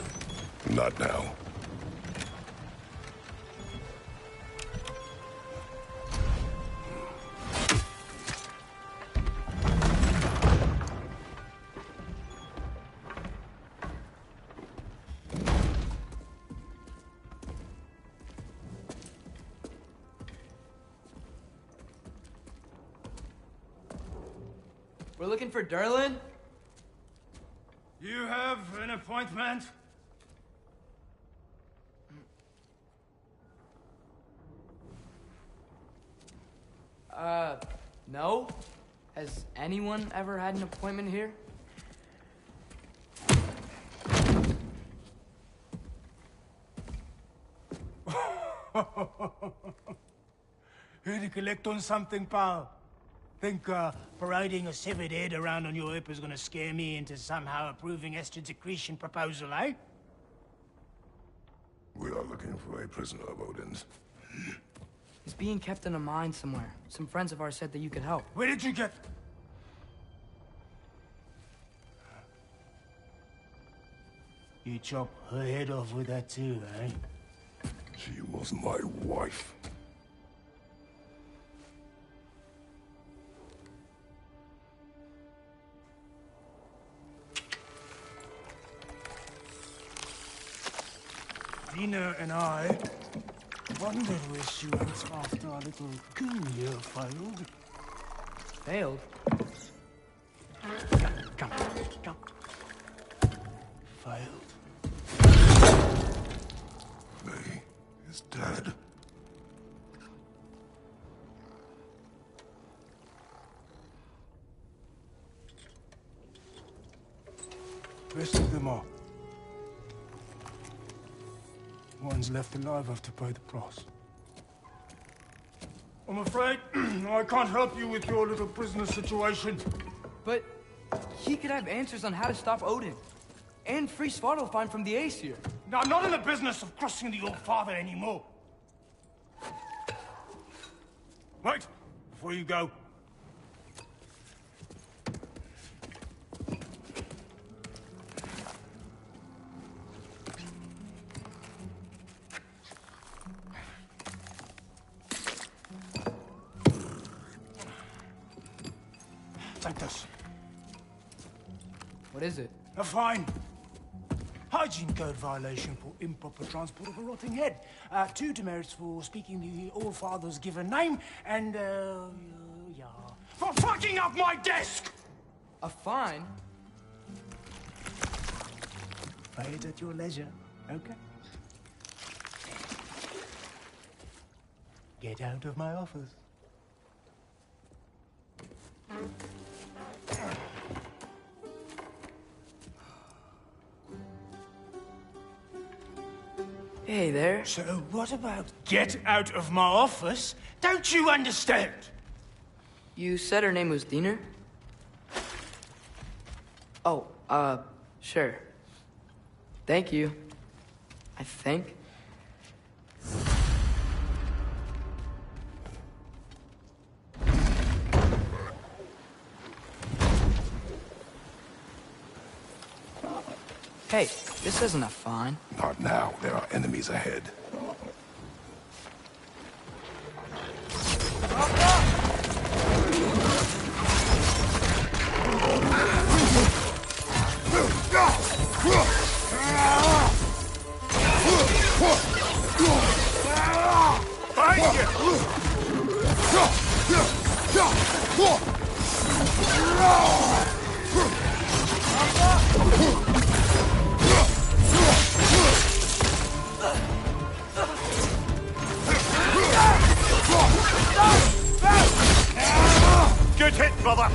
Not now. We're looking for Durlin? You have an appointment? No. Has anyone ever had an appointment here? Here to collect on something, pal? Think, parading a severed head around on your hip is gonna scare me into somehow approving Esther's accretion proposal, eh? We are looking for a prisoner of Odin's. He's being kept in a mine somewhere. Some friends of ours said that you could help. Where did you get... You chop her head off with that too, eh? She was my wife. Dina and I wondered where she went after our little coup here failed. Failed? Come. Failed. Faye is dead. Rest of them are. One's left alive have to pay the price. I'm afraid I can't help you with your little prisoner situation. But he could have answers on how to stop Odin. And free Svartalfheim from the Aesir. Now, I'm not in the business of crossing the old father anymore. Wait, before you go. Take this. What is it? A fine. Hygiene code violation for improper transport of a rotting head. 2 demerits for speaking the All-Father's given name, and, yeah. For fucking up my desk! A fine? Pay it at your leisure, okay? Get out of my office. Hey there. So what about get out of my office? Don't you understand? You said her name was Diener? Oh, sure. Thank you. I think. Hey, this isn't a fine. Not now. There are enemies ahead. Good hit, brother!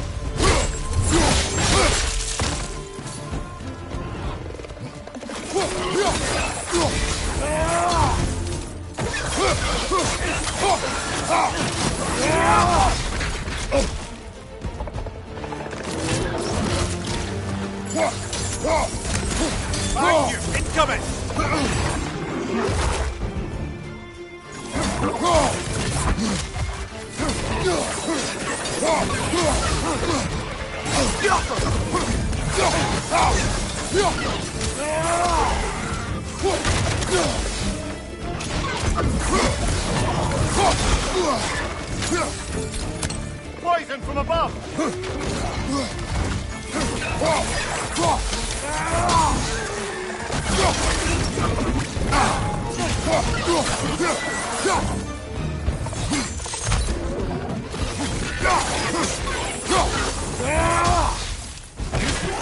Thank you! Incoming! Poison from above!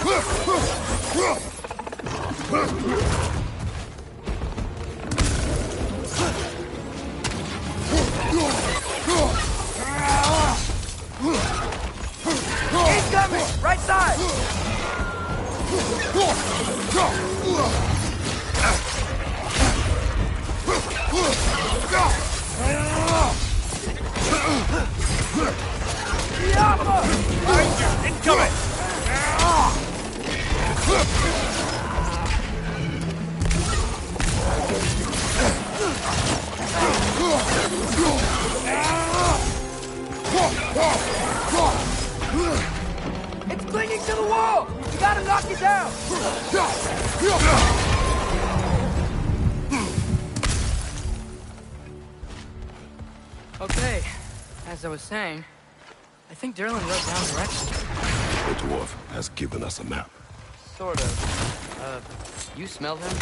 He's coming! Right side! Incoming! It's clinging to the wall! You gotta knock it down! Okay, as I was saying, I think Derlin wrote down directions. The dwarf has given us a map. Sort of. You smelled him,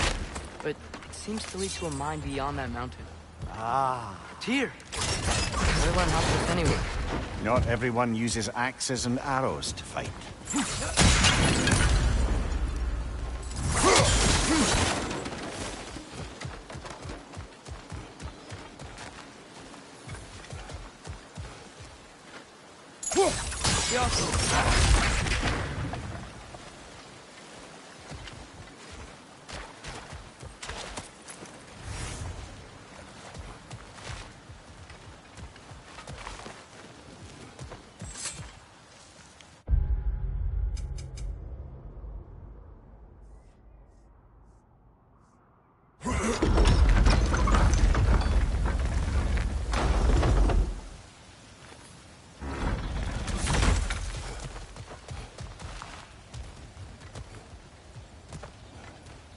but it seems to lead to a mine beyond that mountain. Ah. Tyr! Derlin helped us anyway. Not everyone uses axes and arrows to fight.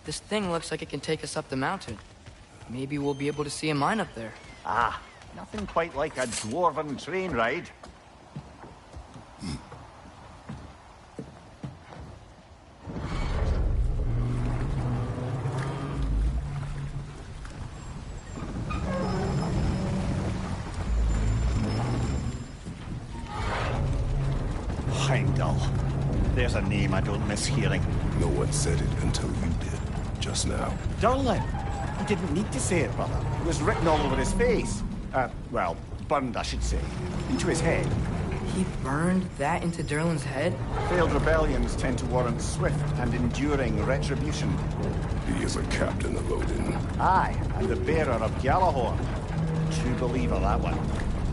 This thing looks like it can take us up the mountain. Maybe we'll be able to see a mine up there. Ah, nothing quite like a dwarven train ride. Heimdall. There's a name I don't miss hearing. No one said it until you did, just now. Derlin! He didn't need to say it, brother. It was written all over his face. Well, burned, I should say. Into his head. He burned that into Derlin's head? Failed rebellions tend to warrant swift and enduring retribution. He is a captain of Odin. Aye, and the bearer of Gjallarhorn. True believer, that one.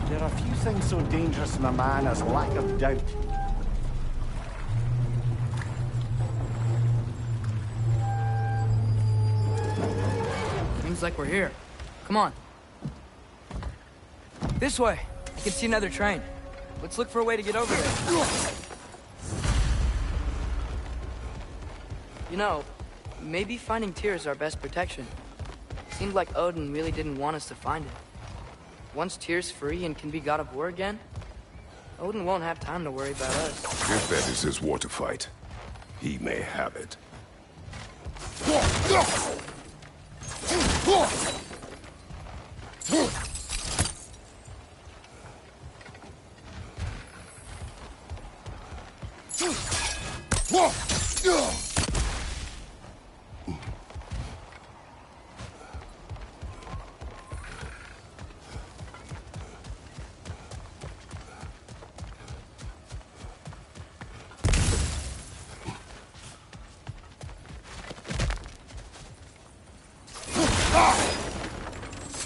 There are few things so dangerous in a man as lack of doubt. Seems like we're here. Come on. This way. I can see another train. Let's look for a way to get over there. You know, maybe finding Tyr is our best protection. Seemed like Odin really didn't want us to find it. Once Tyr's free and can be god of war again, Odin won't have time to worry about us. If that is his war to fight, he may have it.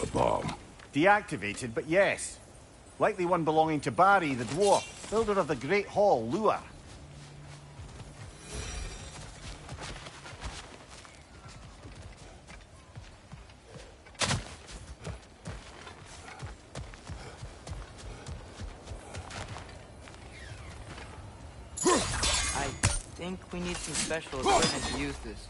A bomb. Deactivated, but yes. Likely one belonging to Barry, the dwarf, builder of the Great Hall, Lure. I think we need some special equipment to use this.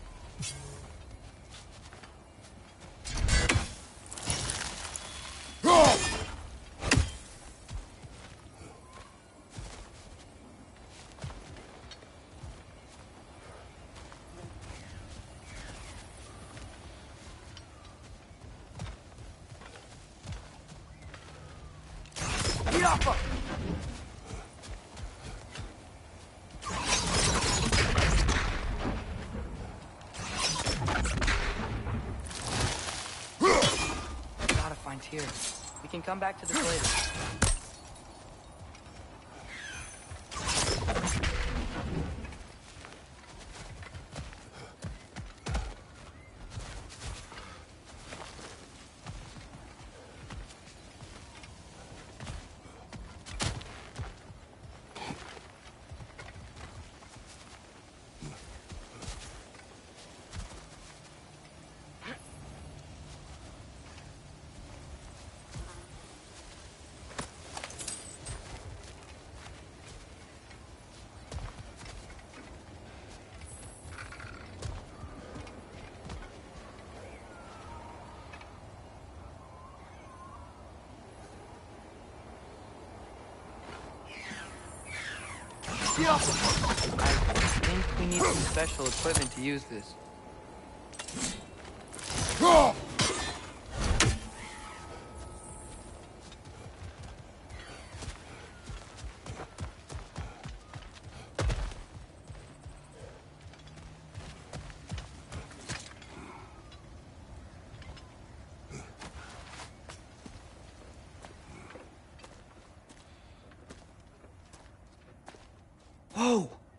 finds here. We can come back to this later. I think we need some special equipment to use this. Whoa!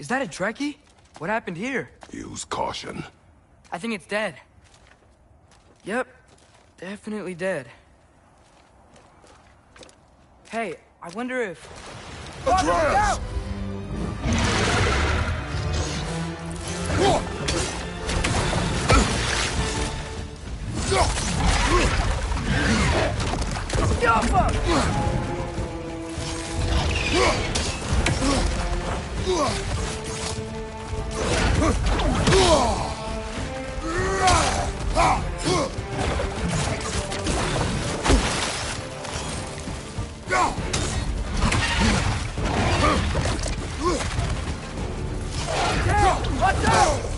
Is that a Trekkie? What happened here? Use caution. I think it's dead. Yep. Definitely dead. Hey, I wonder if... Atreus! Watch out!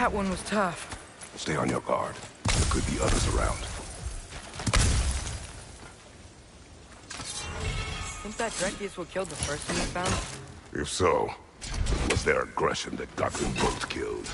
That one was tough. Stay on your guard. There could be others around. Think that Drek is what killed the first one we found? If so, it was their aggression that got them both killed.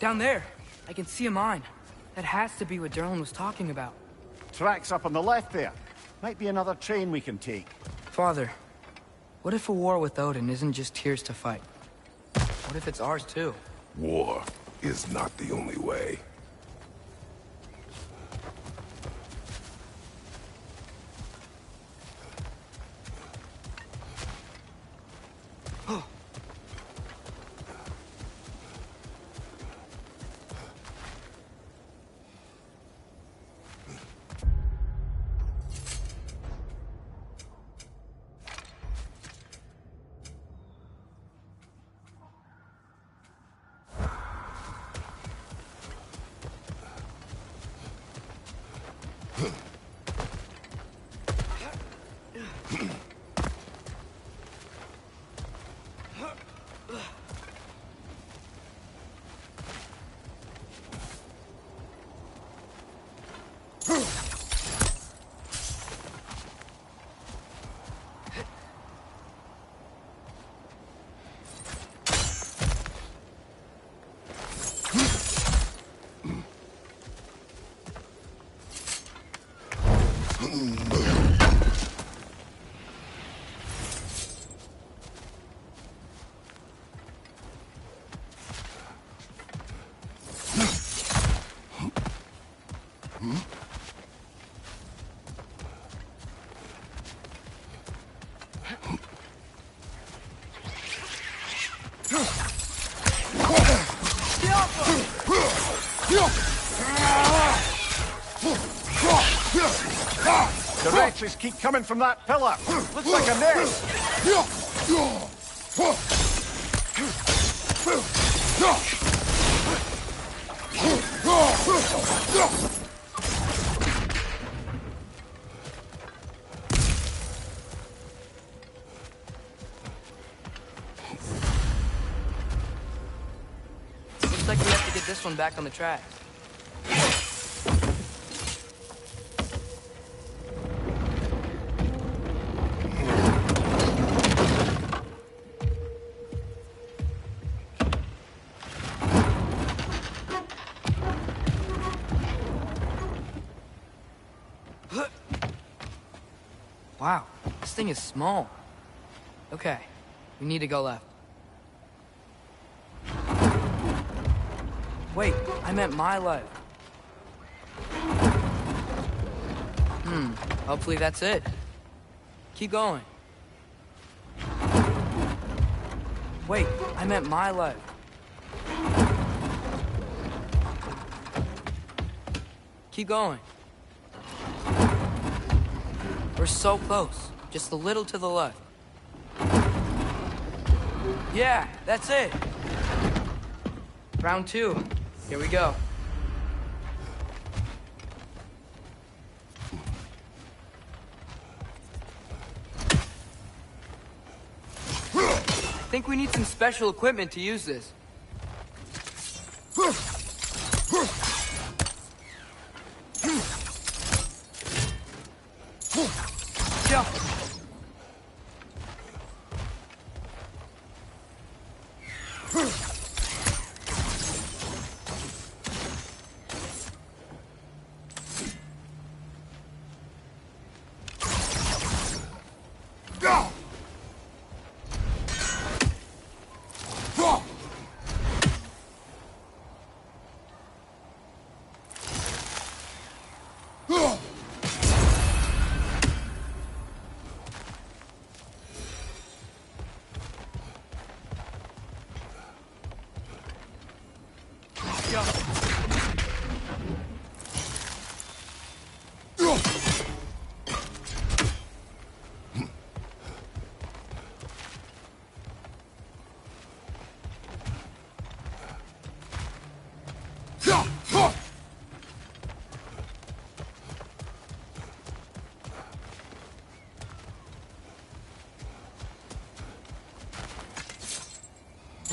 Down there. I can see a mine. That has to be what Derlin was talking about. Tracks up on the left there. Might be another train we can take. Father, what if a war with Odin isn't just Tyr's to fight? What if it's ours too? War is not the only way. The wretches keep coming from that pillar. Looks like a nest. Looks like we have to get this one back on the track. Wow, this thing is small. Okay, we need to go left. Wait, I meant my left. Hopefully that's it. Keep going. Wait, I meant my left. Keep going. We're so close. Just a little to the left. Yeah, that's it. Round 2. Here we go. I think we need some special equipment to use this. Jump.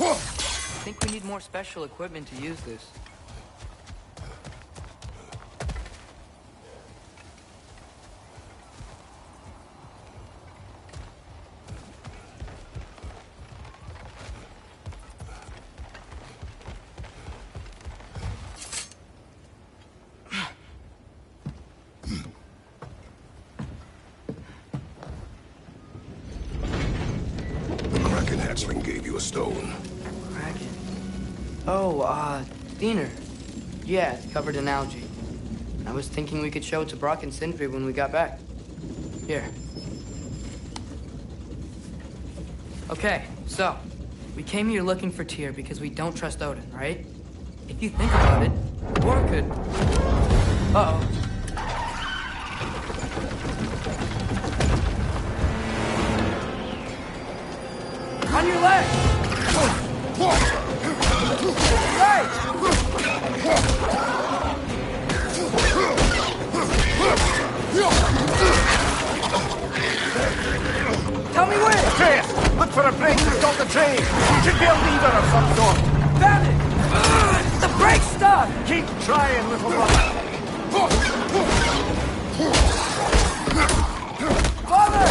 I think we need more special equipment to use this. The Kraken hatchling gave you a stone. Oh, Diener. Yeah, it's covered in algae. I was thinking we could show it to Brock and Sindri when we got back. Here. Okay, so, we came here looking for Tyr because we don't trust Odin, right? If you think about it, War could... Uh-oh. On your left! Right! Tell me when! Atreus, look for a break to stop the train. Should be a lever of some sort. Found it! The brake's stuck! Keep trying, little brother. Father!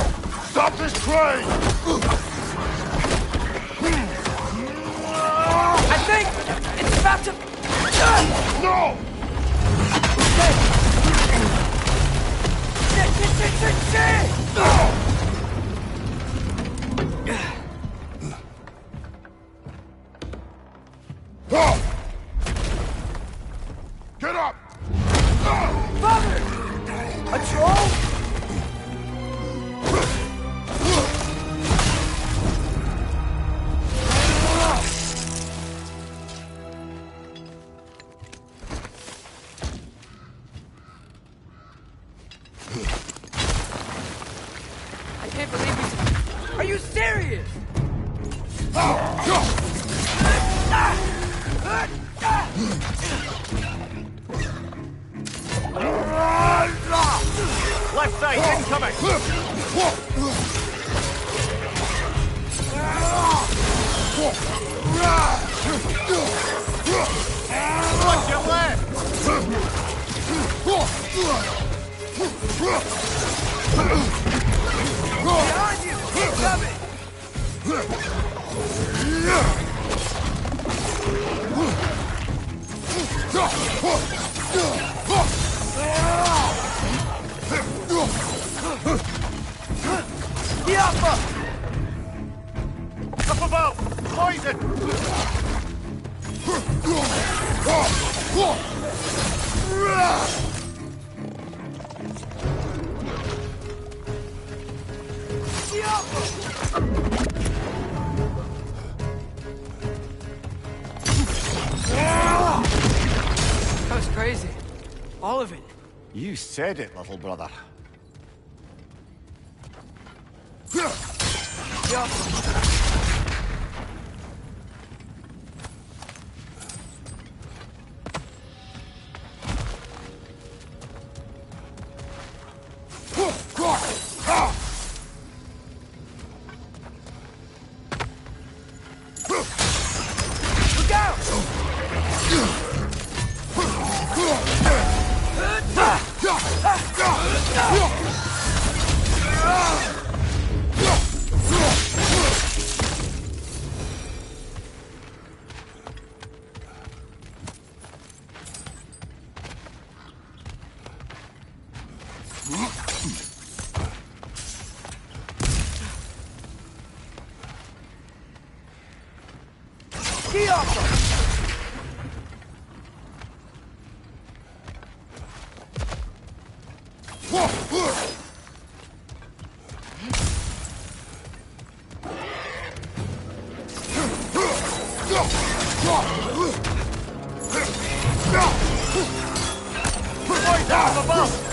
Stop this train! I think it's about to... No! Shit! Get up! Father! A troll? Watch your left! Behind you! Keep coming! Up above! Poison! That was crazy. All of it. You said it, little brother. Look out! Poison from above!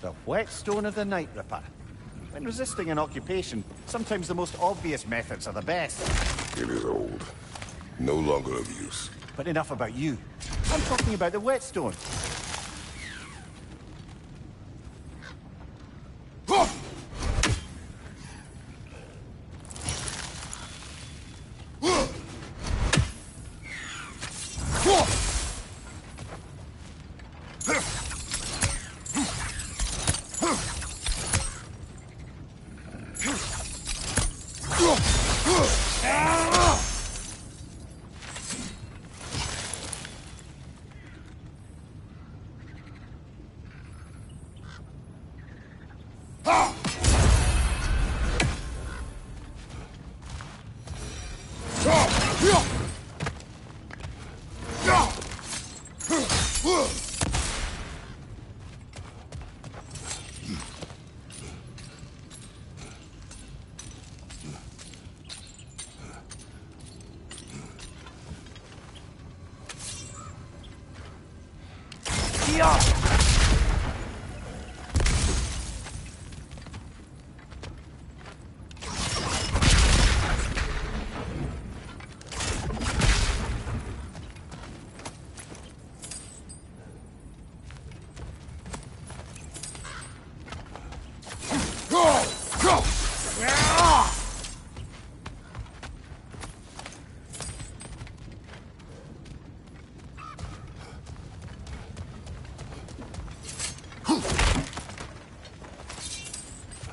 The whetstone of the Night Ripper. When resisting an occupation, sometimes the most obvious methods are the best. It is old. No longer of use. But enough about you. I'm talking about the whetstone.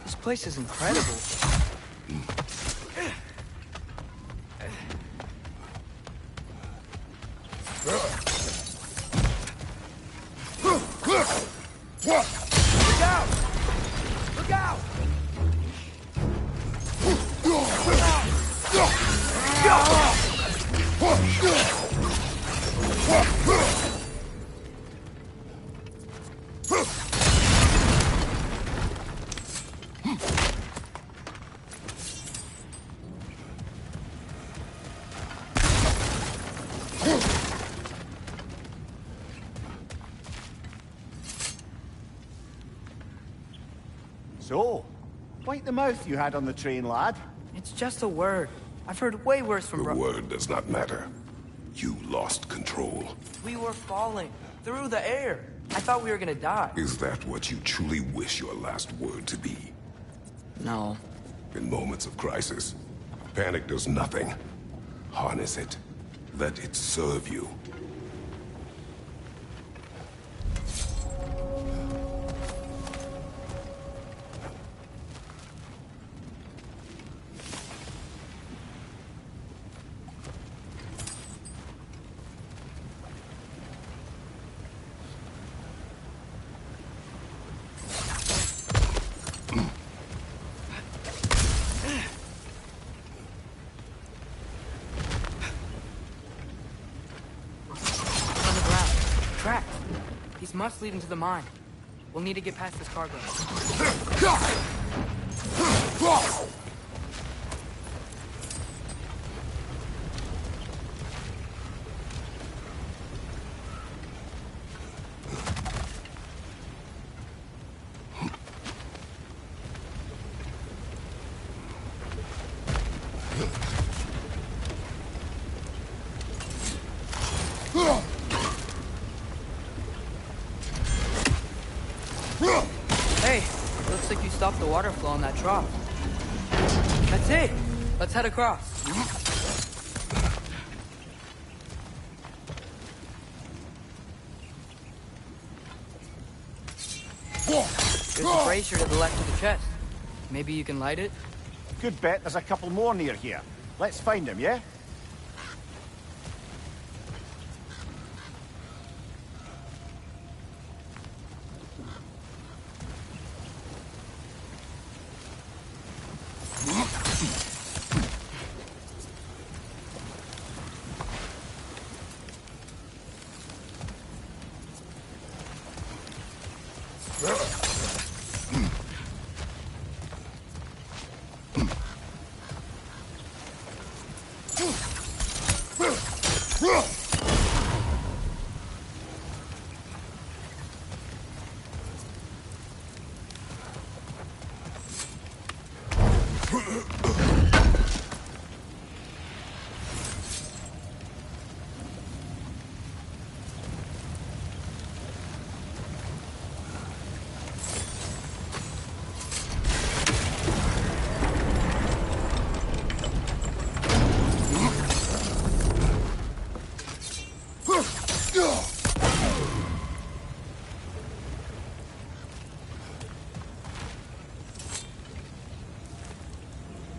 This place is incredible. Look out! Look out! So, bite the mouth you had on the train, lad. It's just a word. I've heard way worse from The word does not matter. You lost control. We were falling through the air. I thought we were gonna die. Is that what you truly wish your last word to be? No. In moments of crisis, panic does nothing. Harness it. Let it serve you. On the ground. Trapped. These must lead into the mine. We'll need to get past this cargo. Hey, looks like you stopped the water flow on that trough. That's it. Let's head across. There's a brazier to the left of the chest. Maybe you can light it? Good bet there's a couple more near here. Let's find them, yeah?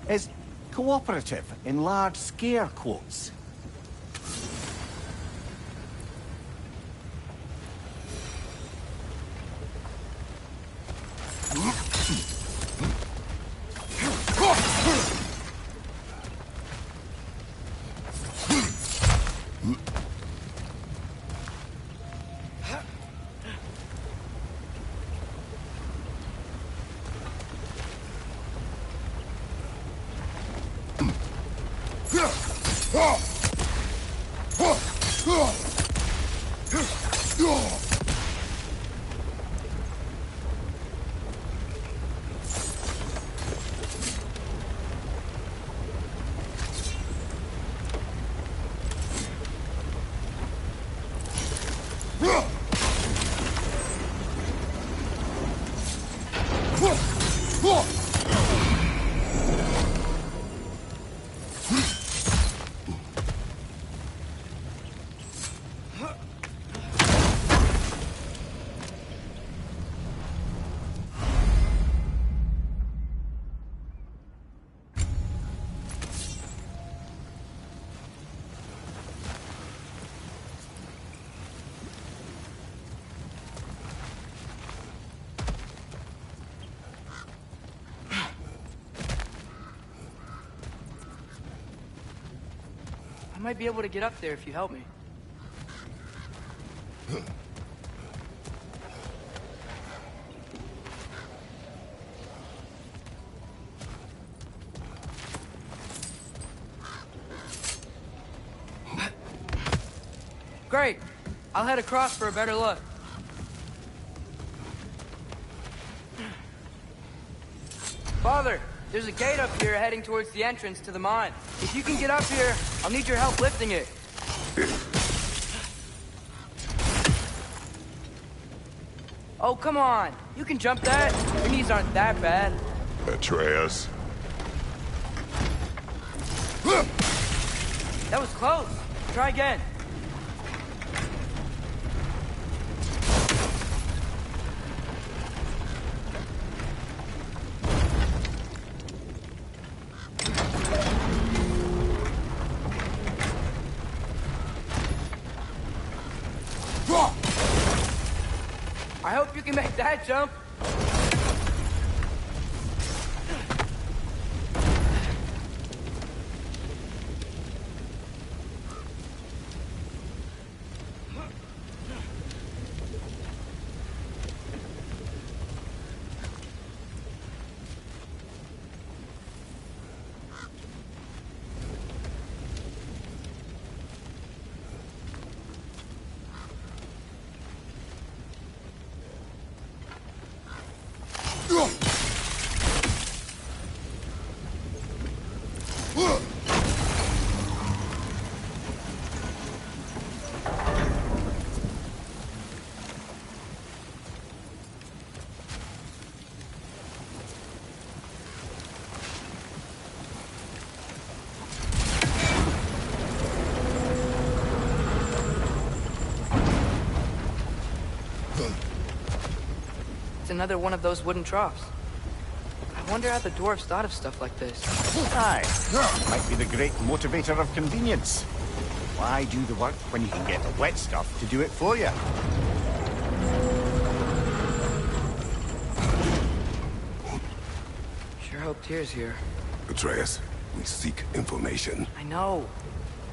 Is cooperative in large scare quotes. I might be able to get up there if you help me. Great. I'll head across for a better look. Father, there's a gate up here heading towards the entrance to the mine. If you can get up here, I'll need your help lifting it. Oh, come on. You can jump that. Your knees aren't that bad. Atreus. That was close. Try again. I hope you can make that jump. It's another one of those wooden troughs. I wonder how the dwarves thought of stuff like this. Aye, might be the great motivator of convenience. Why do the work when you can get the wet stuff to do it for you? Sure hope Tyr's here. Atreus, we seek information. I know.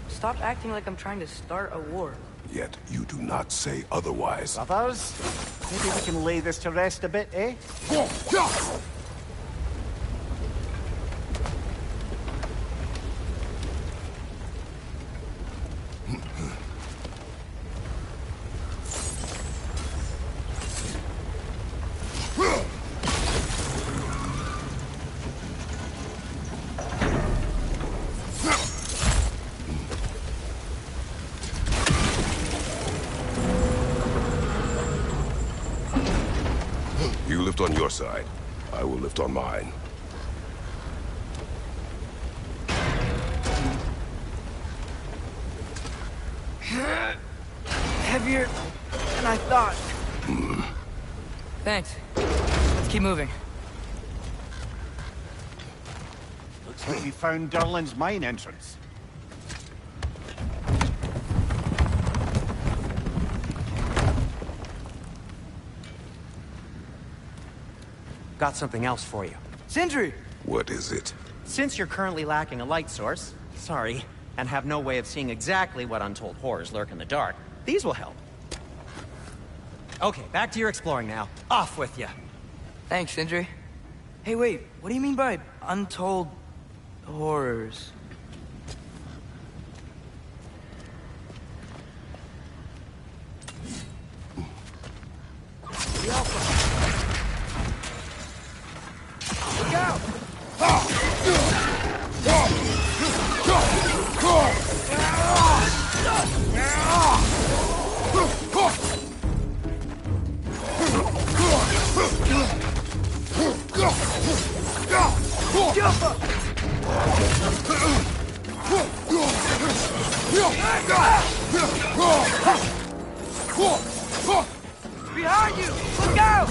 Stop acting like I'm trying to start a war. Yet you do not say otherwise. Brothers, maybe we can lay this to rest a bit, eh? You lift on your side. I will lift on mine. Heavier than I thought. Thanks. Let's keep moving. Looks like we found Durlin's mine entrance. Got something else for you. Sindri! What is it? Since you're currently lacking a light source, sorry, and have no way of seeing exactly what untold horrors lurk in the dark, these will help. Okay, back to your exploring now. Off with you. Thanks, Sindri. Hey, wait. What do you mean by untold horrors? The Alpha. Look out! Behind you! Look out!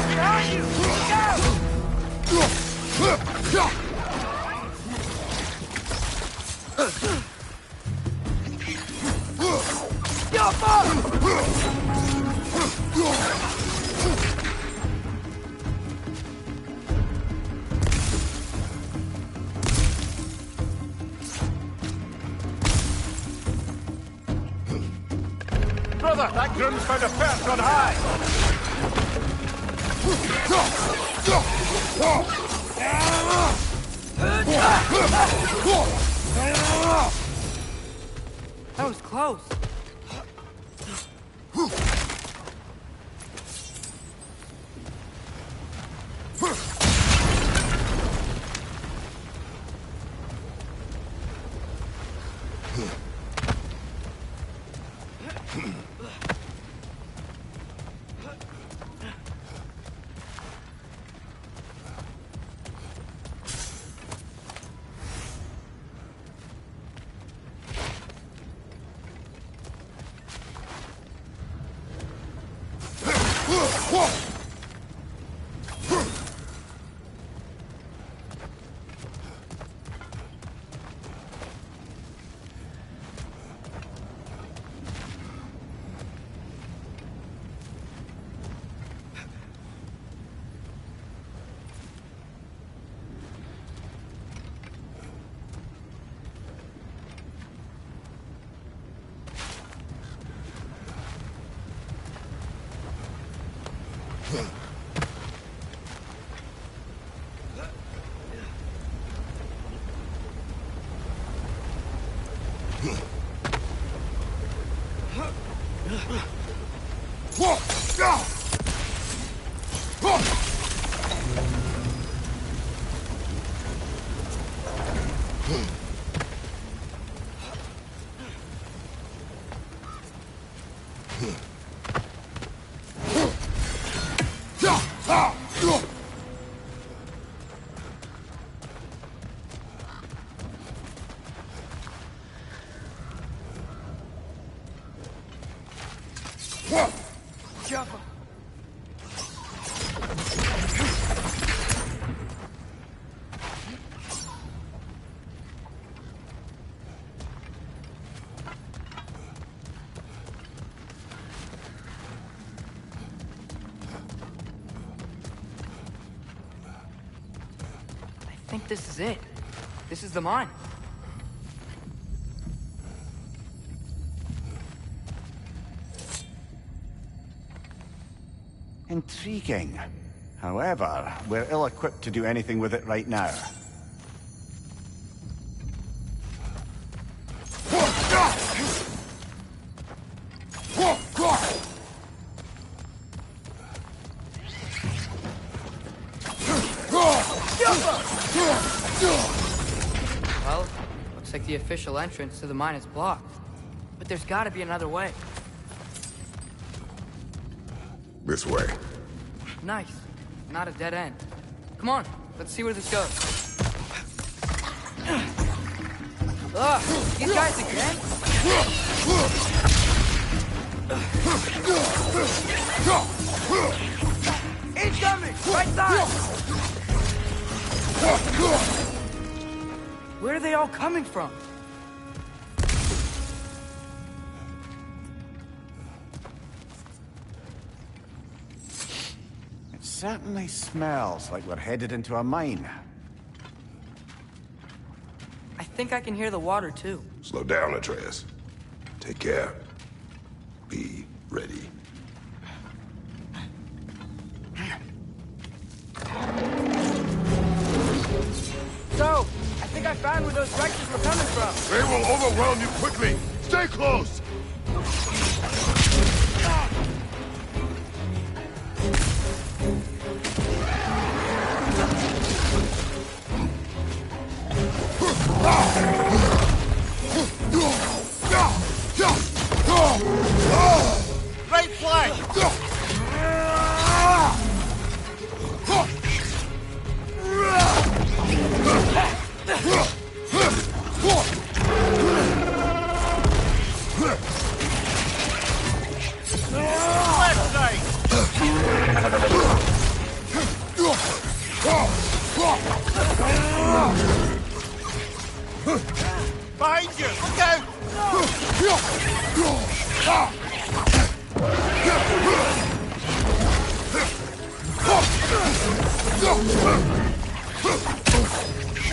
Behind you! Look Brother, that groom's found a perch on high. That was close. Jaffa. I think this is it. This is the mine. Intriguing. However, we're ill-equipped to do anything with it right now. Well, looks like the official entrance to the mine is blocked. But there's gotta be another way. This way. Nice. Not a dead end. Come on, let's see where this goes. Ugh, these guys again? Incoming! Right side! Where are they all coming from? Certainly smells like we're headed into a mine. I think I can hear the water, too. Slow down, Atreus. Take care. Be ready. So, I think I found where those wrecks were coming from. They will overwhelm you quickly. Stay close.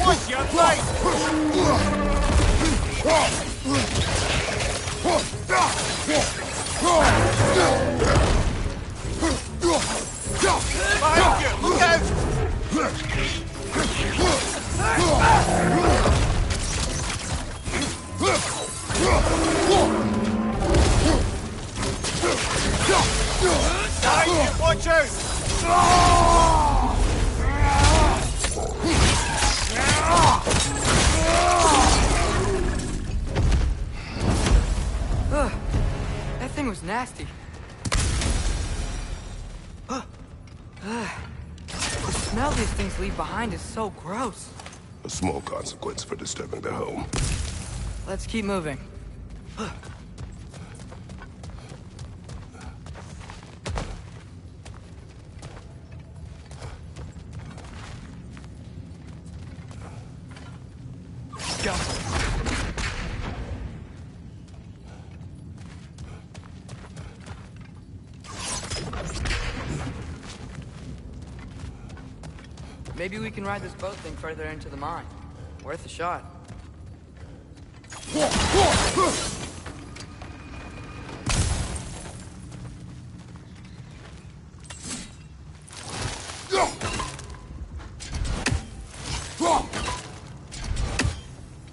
What's your life? Behind you! Look out! Behind you! Watch out! Ugh, that thing was nasty. The smell these things leave behind is so gross. A small consequence for disturbing their home. Let's keep moving. Go. Maybe we can ride this boat thing further into the mine. Worth a shot.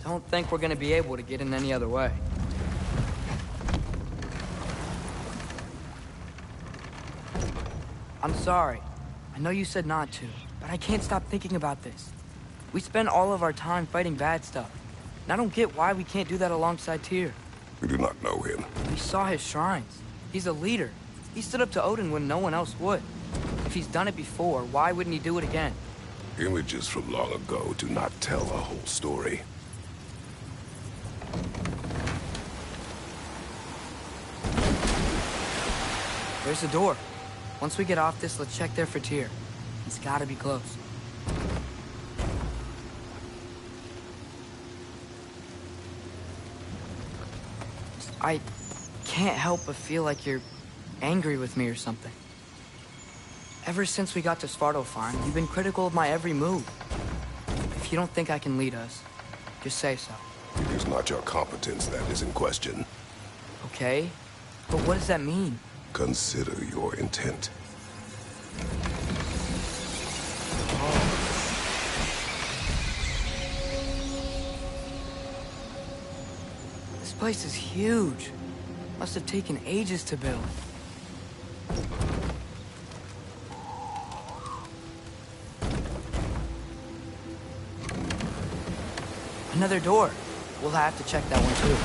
Don't think we're gonna be able to get in any other way. I'm sorry. I know you said not to, but I can't stop thinking about this. We spend all of our time fighting bad stuff, and I don't get why we can't do that alongside Tyr. We do not know him. We saw his shrines. He's a leader. He stood up to Odin when no one else would. If he's done it before, why wouldn't he do it again? Images from long ago do not tell a whole story. There's the door. Once we get off this, let's check there for Tyr. He's gotta be close. I can't help but feel like you're angry with me or something. Ever since we got to Svartalfheim, you've been critical of my every move. If you don't think I can lead us, just say so. It is not your competence that is in question. Okay? But what does that mean? Consider your intent. This place is huge. Must have taken ages to build. Another door. We'll have to check that one too.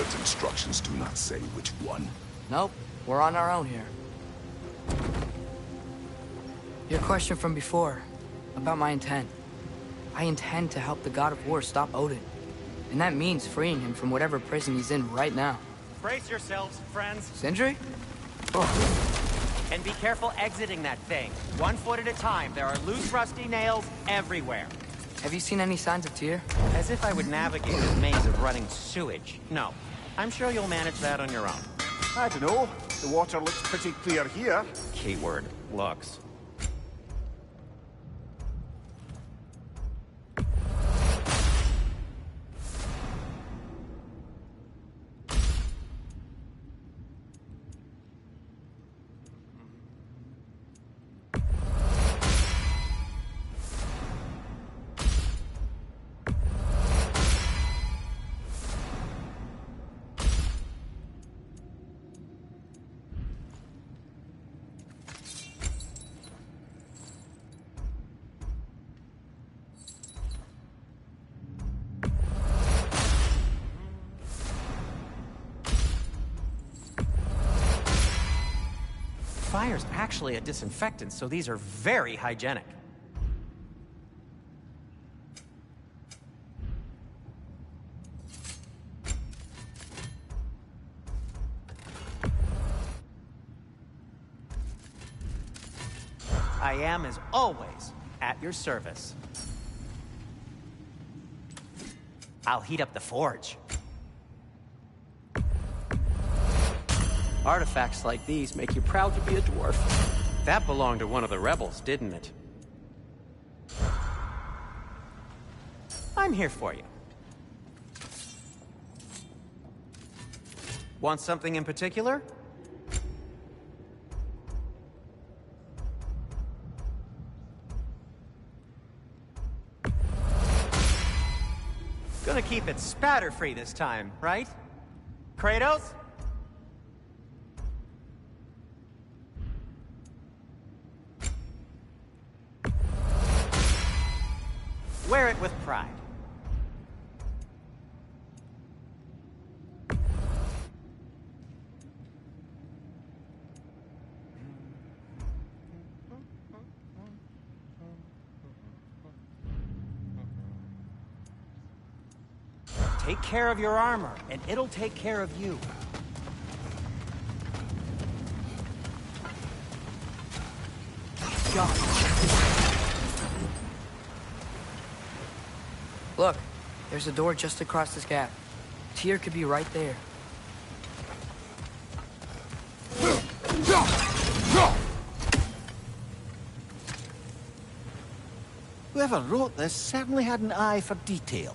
God's instructions do not say which one. Nope, we're on our own here. Your question from before, about my intent. I intend to help the God of War stop Odin. And that means freeing him from whatever prison he's in right now. Brace yourselves, friends. Sindri? And be careful exiting that thing. 1 foot at a time. There are loose, rusty nails everywhere. Have you seen any signs of Tyr? As if I would navigate this maze of running sewage. No. I'm sure you'll manage that on your own. I don't know. The water looks pretty clear here. Keyword, looks. Fire's actually a disinfectant, so these are very hygienic. I am, as always, at your service. I'll heat up the forge. Artifacts like these make you proud to be a dwarf. That belonged to one of the rebels, didn't it? I'm here for you. Want something in particular? Gonna keep it spatter-free this time, right? Kratos? Wear it with pride. Take care of your armor, and it'll take care of you. God. Look, there's a door just across this gap. Tyr could be right there. Whoever wrote this certainly had an eye for detail.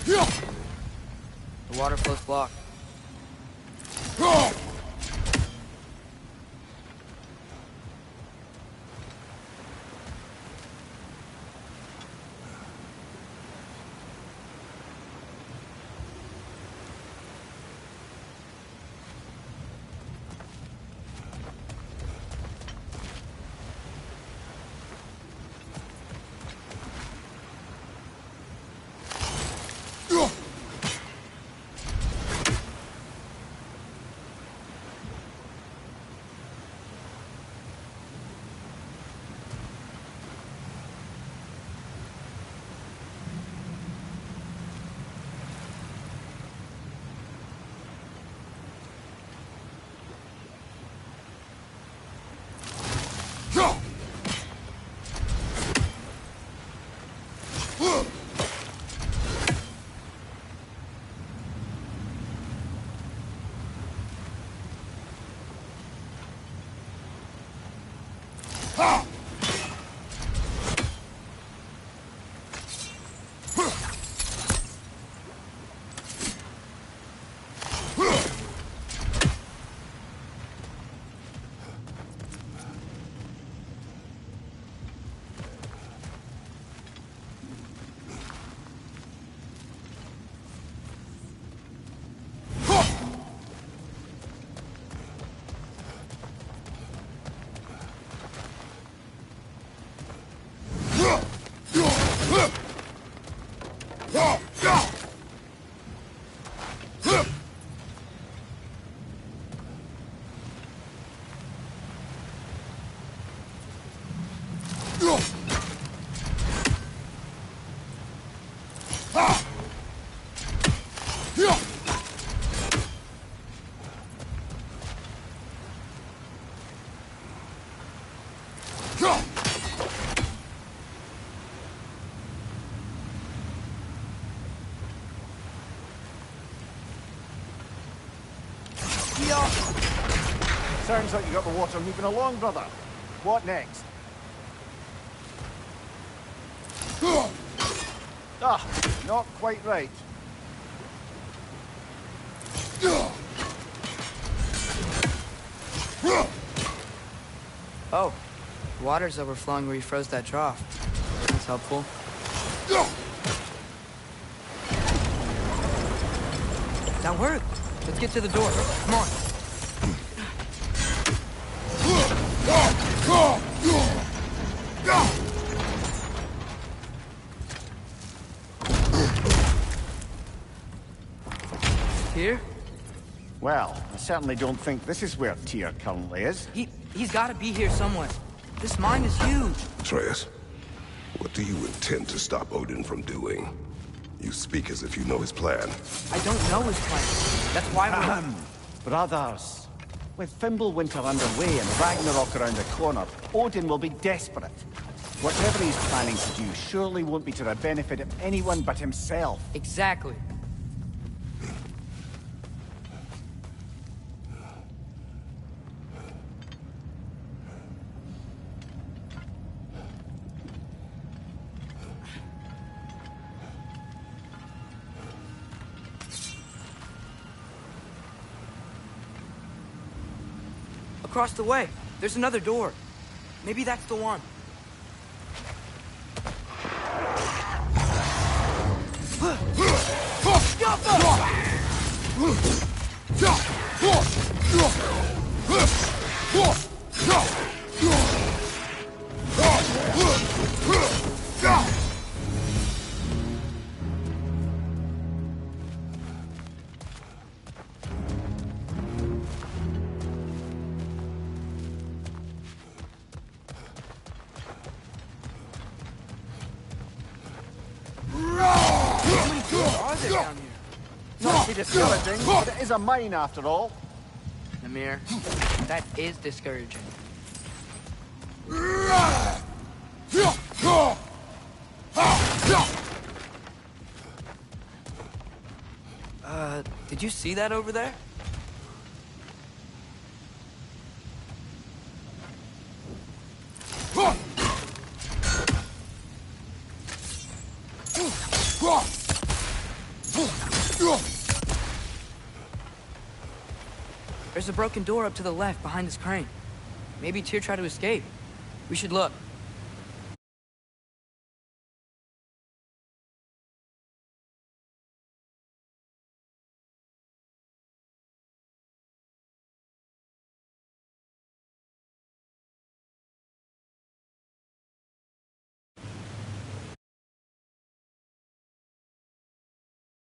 The water flow's blocked. Sounds like you got the water moving along, brother. What next? Ah, not quite right. Oh, the water's overflowing where you froze that trough. That's helpful. That worked. Let's get to the door. Come on. Tyr? Well, I certainly don't think this is where Tyr currently is. He's got to be here somewhere. This mine is huge. Atreus, what do you intend to stop Odin from doing? You speak as if you know his plan. I don't know his plan. That's why we're... Brothers, with Fimbulwinter underway and Ragnarok around the corner, Odin will be desperate. Whatever he's planning to do surely won't be to the benefit of anyone but himself. Exactly. Across the way, there's another door. Maybe that's the one. How many doors are there down here? Not too discouraging, but it is a mine after all. Namir, that is discouraging. Did you see that over there? There's a broken door up to the left behind this crane. Maybe Tyr tried to escape. We should look.